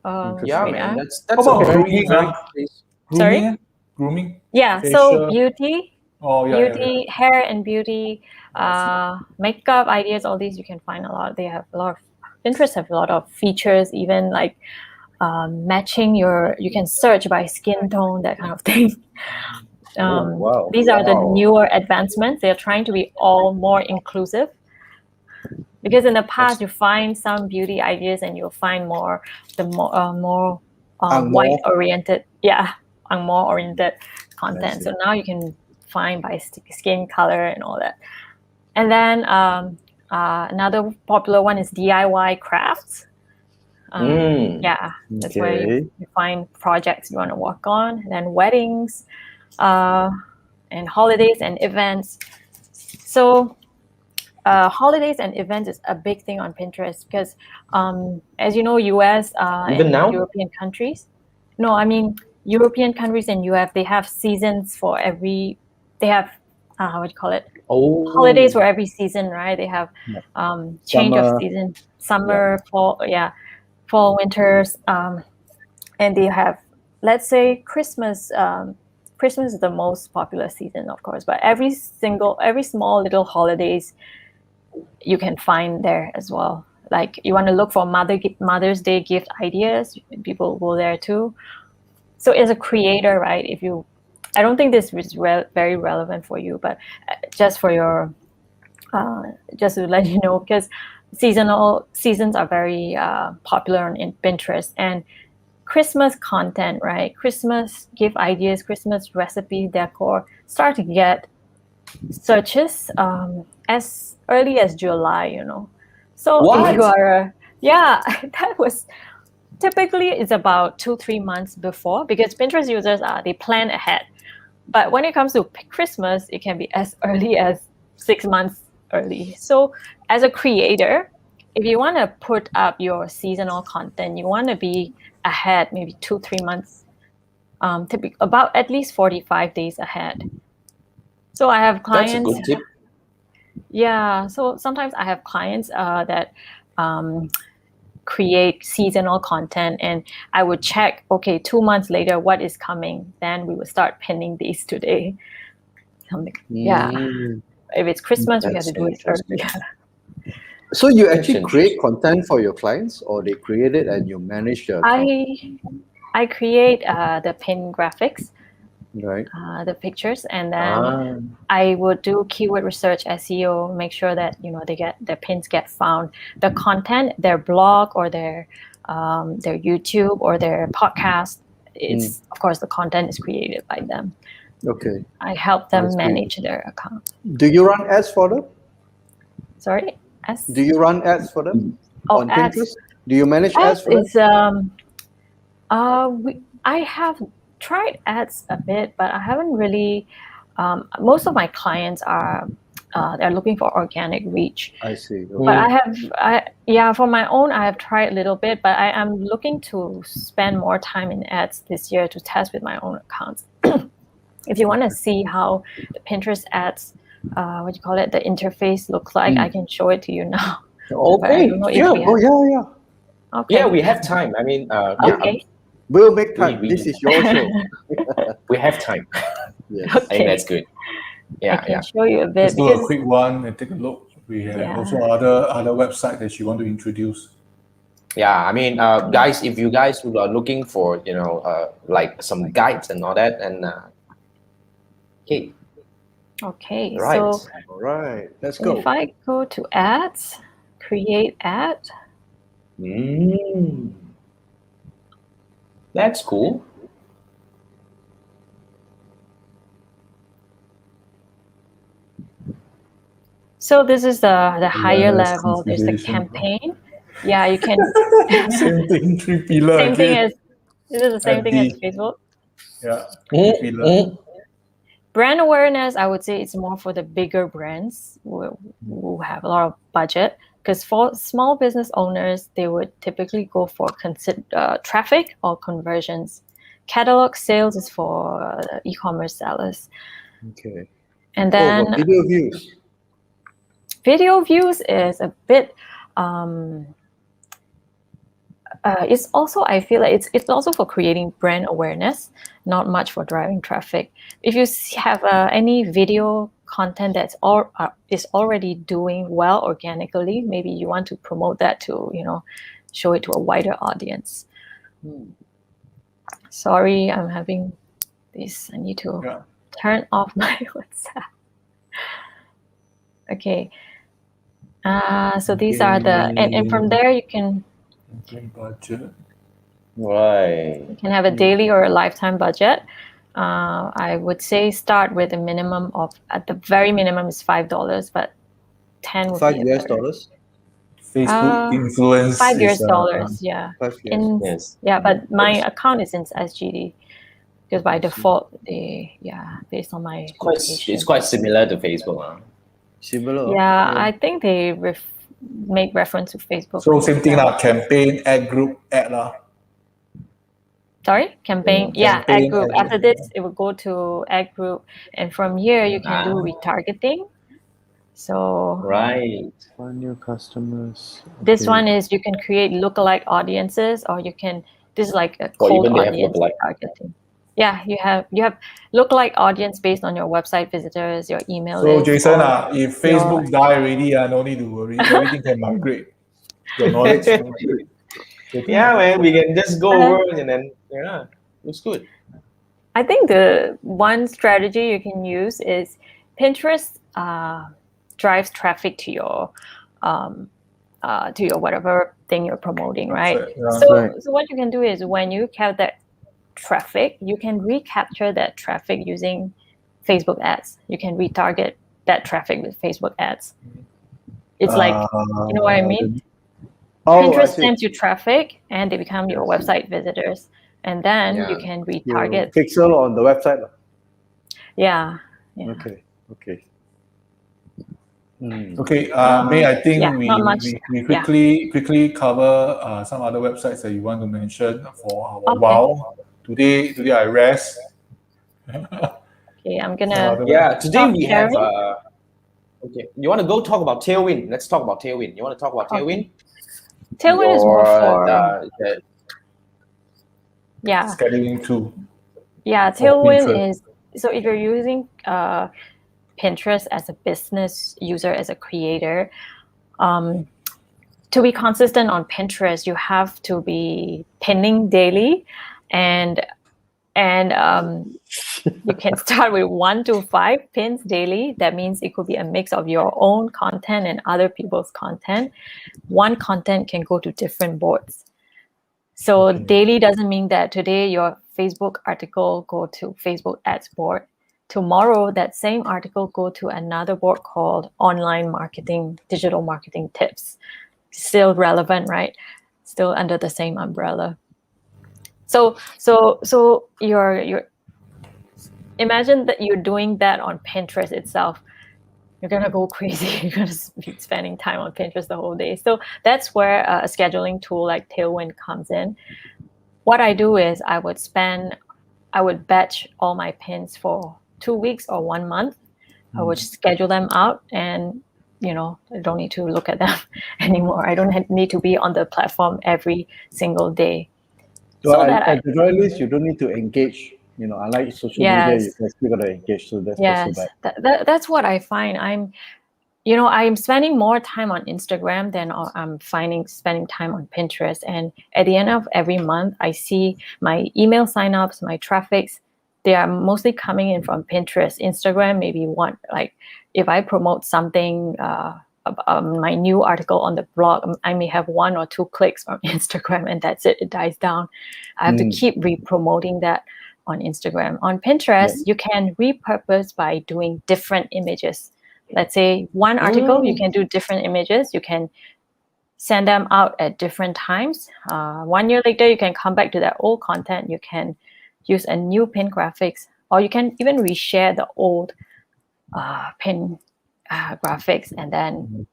on Yeah, wait, man. That's How a about very grooming, very. Sorry? grooming. Grooming. Yeah, Facial. so beauty, Oh yeah. beauty, hair and beauty, makeup ideas, all these you can find a lot. They have a lot of Pinterest have a lot of features, even like matching you can search by skin tone, that kind of thing. Wow. These are the newer advancements. They're trying to be all more inclusive. Because in the past, you find some beauty ideas and you'll find more white oriented, more oriented content. So now you can find by skin color and all that. And then another popular one is DIY crafts. Yeah, that's where you find projects you want to work on. And then weddings, and holidays and events. So holidays and events is a big thing on Pinterest because, as you know, US Even and now? European countries. No, I mean European countries and they have seasons for every. They have what do you call it? Oh, Holidays for every season, right? They have change of Summer. season, summer, fall, winters, and they have, let's say, Christmas. Christmas is the most popular season, of course, but every small little holidays you can find there as well. Like you want to look for Mother's Day gift ideas, people go there too. So as a creator, right? I don't think this is very relevant for you, but just for your, just to let you know, because seasons are very popular in Pinterest, and Christmas content, right? Christmas gift ideas, Christmas recipe decor start to get searches as early as July, So What? if you are, that typically it's about 2-3 months before, because Pinterest users they plan ahead. But when it comes to Christmas, it can be as early as 6 months early. So as a creator, if you want to put up your seasonal content, you want to be ahead maybe 2-3 months, typically about at least 45 days ahead. So I have clients. That's a good tip. Yeah, so sometimes I have clients that create seasonal content, and I would check, okay, 2 months later, what is coming? Then we would start pinning these today. Something. Yeah. If it's Christmas, we have That's to do it interesting. earlier. So you actually That's create content for your clients, or they create it and you manage the account? I create the pin graphics, Right. the pictures, and then I would do keyword research, SEO, make sure that their pins get found. The content, their blog or their YouTube or their podcast, it's of course the content is created by them. Okay. I help them That's manage their account. Do you run ads for them? Sorry, Do you run ads for them on ads. Pinterest? Do you manage ads for them? Is I have tried ads a bit, but I haven't really. Most of my clients are they're looking for organic reach. I see. Okay. But for my own, I have tried a little bit, but I am looking to spend more time in ads this year to test with my own accounts. If you want to see how the Pinterest ads, the interface looks like, I can show it to you now. Okay. Yeah. Okay. Yeah, we have time. I mean, Okay. We'll make time. We- This is your show. we have time. Yes. I think that's good. I can show you a bit. Let's do a quick one and take a look. We have also other website that you want to introduce. Yeah, I mean, guys, if you guys who are looking for, like some guides and all that, and Okay. Right. So All right. Let's go. if I go to ads, create ad. That's cool. So this is the higher Yes, level. There's the configuration. campaign. Yeah, you can. Same thing, three pillar Same thing again. as this is the same thing as FB. Facebook. Yeah, three pillar. Brand awareness, I would say it's more for the bigger brands who have a lot of budget. Because for small business owners, they would typically go for traffic or conversions. Catalog sales is for e-commerce sellers. Okay. And then but video views. video views is a bit. It's also, I feel like it's also for creating brand awareness, not much for driving traffic. If you have any video content that's is already doing well organically, maybe you want to promote that to show it to a wider audience. Sorry, I'm having this. I need to turn off my WhatsApp. Okay. So these are the and from there you can. Budget. Right. You can have a daily or a lifetime budget. I would say start with a minimum of, at the very minimum is $5, but 10 would $5 be a better. Facebook influence. $5, yeah. $5. Yes. Yeah, but my account is in SGD because by default based on my location. It's quite similar to Facebook. Similar. Yeah, I think they make reference to Facebook. So same thing lah. Campaign, ad group, ad lah. Sorry, campaign. Yeah, Campaign, ad group. ad After this, it will go to ad group, and from here you can do retargeting. So Right. Find new customers. this Okay. one is you can create lookalike audiences, or you can. This is like a Or cold even they have audience lookalike. targeting. Yeah, you have lookalike audience based on your website visitors, your email So list. Jason, or if Facebook die already, no need to worry. Everything can migrate. Your knowledge. Yeah, man, we can just go over and then it's good. I think the one strategy you can use is Pinterest drives traffic to your whatever thing you're promoting, right? Yeah. So what you can do is when you have that traffic, you can recapture that traffic using Facebook ads. You can retarget that traffic with Facebook ads. It's like, you know what I mean? Oh, I Pinterest see. sends you traffic and they become your website visitors. And then you Yeah. can You retarget. pixel on the website. lah. Yeah. Okay. Hmm. Okay, May, I think Yeah, not much. we quickly cover some other websites that you want to mention for our Okay. Wow. Today I rest. Okay, I'm Some gonna. other Yeah, today Stop we have. sharing. Okay, you want to go talk about Tailwind? Let's talk about Tailwind. You want to talk about Tailwind? Tailwind is more for yeah. scheduling tool. Yeah, for Tailwind Pinterest. is so if you're using Pinterest as a business user, as a creator, to be consistent on Pinterest, you have to be pinning daily, and you can start with 1 to 5 pins daily. That means it could be a mix of your own content and other people's content. One content can go to different boards. So daily doesn't mean that today your Facebook article go to Facebook ads board. Tomorrow, that same article go to another board called online marketing, digital marketing tips. Still relevant, right? Still under the same umbrella. So you're imagine that you're doing that on Pinterest itself. You're gonna go crazy. You're gonna be spending time on Pinterest the whole day. So that's where a scheduling tool like Tailwind comes in. What I do is I would batch all my pins for 2 weeks or 1 month. I would schedule them out, and I don't need to look at them anymore. I don't need to be on the platform every single day. So at the very least, you don't need to engage. Unlike social media, Yes. you still gotta engage. So that's Yes, not so bad. that's what I find. I'm spending more time on Instagram than I'm spending time on Pinterest. And at the end of every month, I see my email signups, my traffics, they are mostly coming in from Pinterest. Instagram, maybe one, like if I promote something, my new article on the blog, I may have 1 or 2 clicks from Instagram, and that's it. It dies down. I have to keep re-promoting that on Instagram. On Pinterest, you can repurpose by doing different images. Let's say one article, you can do different images. You can send them out at different times. 1 year later, you can come back to that old content. You can use a new pin graphics, or you can even reshare the old pin graphics, and then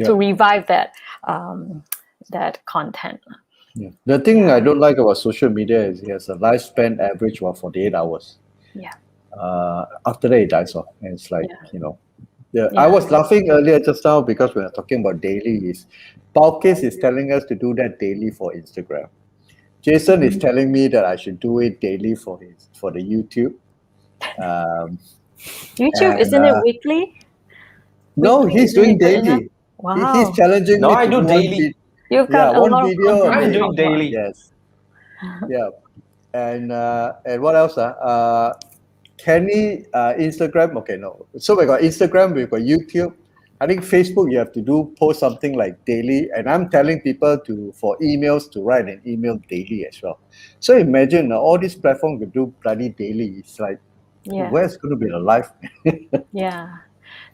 to revive that content. Yeah. The thing I don't like about social media is it has a lifespan average of 48 hours. Yeah. After that, it dies off. And it's like, I was laughing earlier just now because we are talking about daily. Paukis is telling us to do that daily for Instagram. Jason is telling me that I should do it daily for the YouTube. YouTube, isn't it weekly? No, he's doing daily. Wow. He's challenging me. No, I do daily. You've got a lot of video. I'm doing daily. Yes. Yeah. And what else? Kenny, Instagram. Okay, no. So we got Instagram, we got YouTube. I think Facebook, you have to post something like daily. And I'm telling people for emails to write an email daily as well. So imagine all these platforms could do bloody daily. It's like, where's going to be the life? Yeah.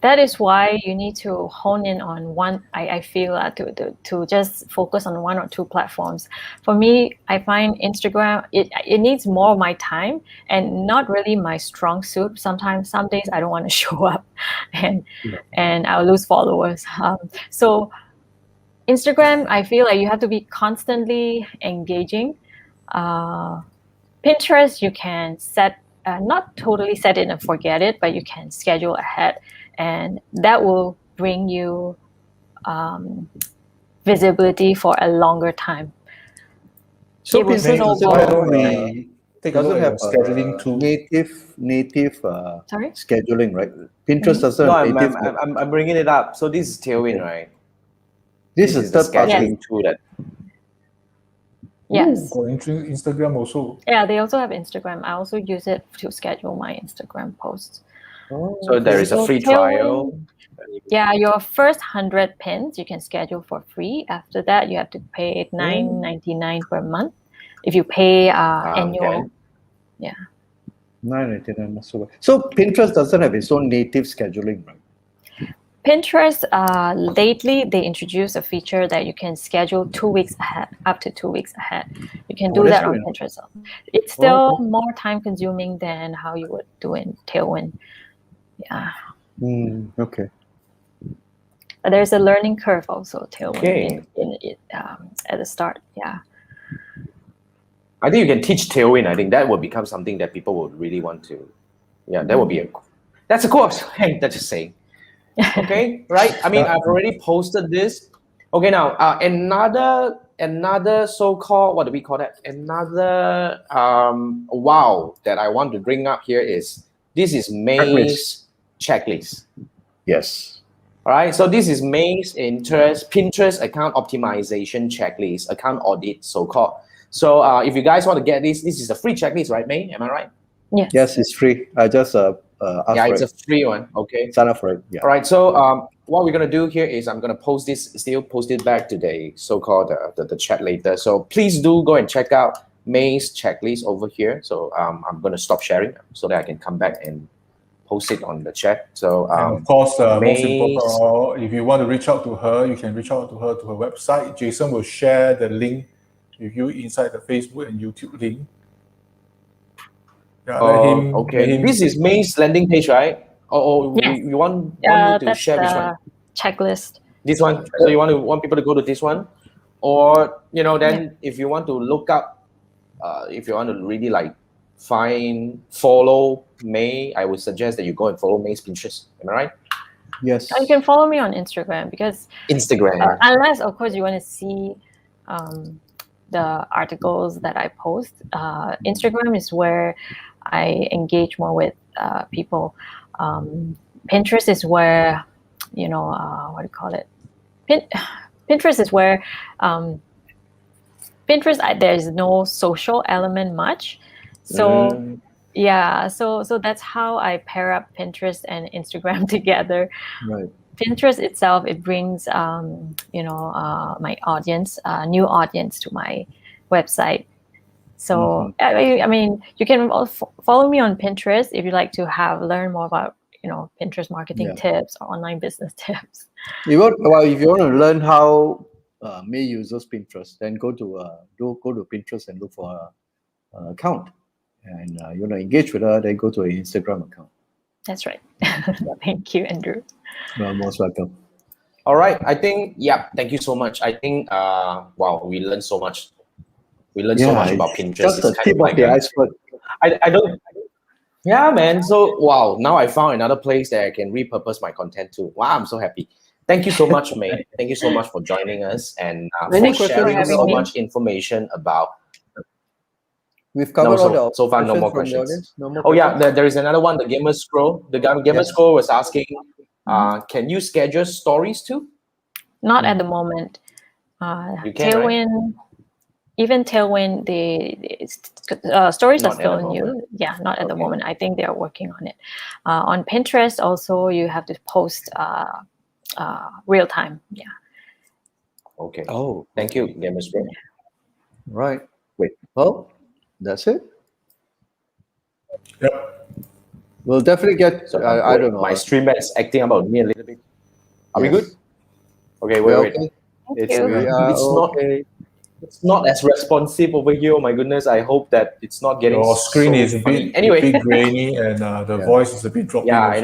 That is why you need to hone in on one. I feel to just focus on 1 or 2 platforms. For me, I find Instagram, it needs more of my time and not really my strong suit. Sometimes, some days I don't want to show up, and I'll lose followers. So Instagram, I feel like you have to be constantly engaging. Pinterest, you can set, not totally set it and forget it, but you can schedule ahead. And that will bring you visibility for a longer time. So why don't we take a look at scheduling tool? Native Sorry? scheduling, right? Pinterest doesn't No, have native. I'm bringing it up. So this is Tailwind, right? This is the third party. scheduling tool that. Yes. Instagram also. Yeah, they also have Instagram. I also use it to schedule my Instagram posts. So there is a free trial. Yeah, your first 100 pins you can schedule for free. After that, you have to pay $9.99 per month. If you pay annual, yeah. $9.99. So Pinterest doesn't have its own native scheduling, right? Pinterest, lately they introduced a feature that you can schedule 2 weeks ahead, up to 2 weeks ahead. You can do that's that on good. Pinterest. It's still more time consuming than how you would do in Tailwind. Yeah. Okay. But there's a learning curve also, Tailwind, Okay. at the start. Yeah. I think you can teach Tailwind. I think that will become something that people would really want to. Yeah, that will be that's a course. Hey, that's just saying. Okay, right? I mean, I've already posted this. Okay, now another so-called, what do we call that? Another wow that I want to bring up here is this is May's checklist. Yes. All right, so this is May's Pinterest account optimization checklist, account audit, so-called. So if you guys want to get this is a free checklist, right, May? Am I right? Yes. Yes, it's free. I just asked Yeah, for it's a it. free one. Okay. Sign up for it. Yeah. All right. So what we're gonna do here is I'm gonna post it back to the so-called the chat later. So please do go and check out May's checklist over here. So I'm gonna stop sharing so that I can come back and post it on the chat. So And of course, most May's- important of all, if you want to reach out to her, you can reach out to her website. Jason will share the link with you inside the Facebook and YouTube link. Yeah, okay. This is May's landing page, right? Yes. You want me to That's share which the one? checklist. This one. So you want people to go to this one, or then if you want to look up, if you want to really like follow May, I would suggest that you go and follow May's Pinterest. Am I right? Yes. You can follow me on Instagram because Instagram. unless of course you want to see the articles that I post. Instagram is where I engage more with people. Pinterest is where what do you call it? Pinterest is where Pinterest there's no social element much, so yeah, so that's how I pair up Pinterest and Instagram together. Right. Pinterest itself, it brings my audience, new audience to my website. So I mean, you can follow me on Pinterest if you'd like to learn more about Pinterest marketing tips or online business tips. If you want to learn how May uses Pinterest, then go to Pinterest and look for her account, and you want to engage with her, then go to her Instagram account. That's right. Thank you, Andrew. You're most welcome. All right. I think, thank you so much. I think, wow, we learned so much. We learned so much about Pinterest. Just the tip of the iceberg. I don't, yeah, man. So, wow, now I found another place that I can repurpose my content to. Wow, I'm so happy. Thank you so much, May. Thank you so much for joining us and for sharing so much information about. We've covered so far, no more questions. There is another one. The Gamer Scroll. The Gamer Scroll was asking, can you schedule stories too? Not at the moment. You can, Tailwind, even Tailwind, the stories are still new. Yeah, not at the moment. I think they are working on it. On Pinterest, also, you have to post real time. Yeah. Okay. Oh, thank you, Gamer Scroll. Right. Wait. Oh. That's it? Yep. We'll definitely get, so I don't know. My streamer is acting about me a little bit. Are we good? Okay, wait. Okay. It's not as responsive over here. Oh my goodness, I hope that it's not getting Your screen is funny. a bit grainy and the voice is a bit dropping. Yeah, I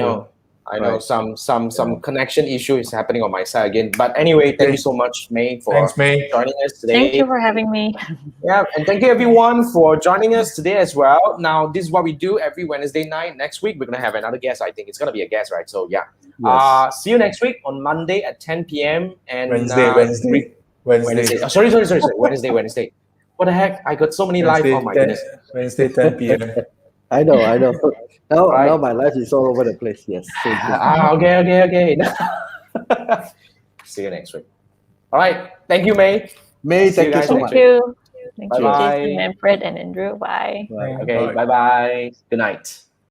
know some connection issue is happening on my side again. But anyway, thank you so much, May, for joining us today. Thank you for having me. Yeah, and thank you everyone for joining us today as well. Now, this is what we do every Wednesday night. Next week, we're going to have another guest. I think it's going to be a guest, right? So, yeah. Yes. See you next week on Monday at 10 p.m. and Wednesday. Oh, sorry. Wednesday. What the heck? I got so many live. Oh my goodness. Wednesday, 10 p.m. I know. Now my life is all over the place. Yes. Okay. See you next week. All right. Thank you, May. May, thank you so much. Thank you. Thank Bye-bye. you, Jason, Manfred, and Andrew. Bye. Okay. Bye-bye. Good night.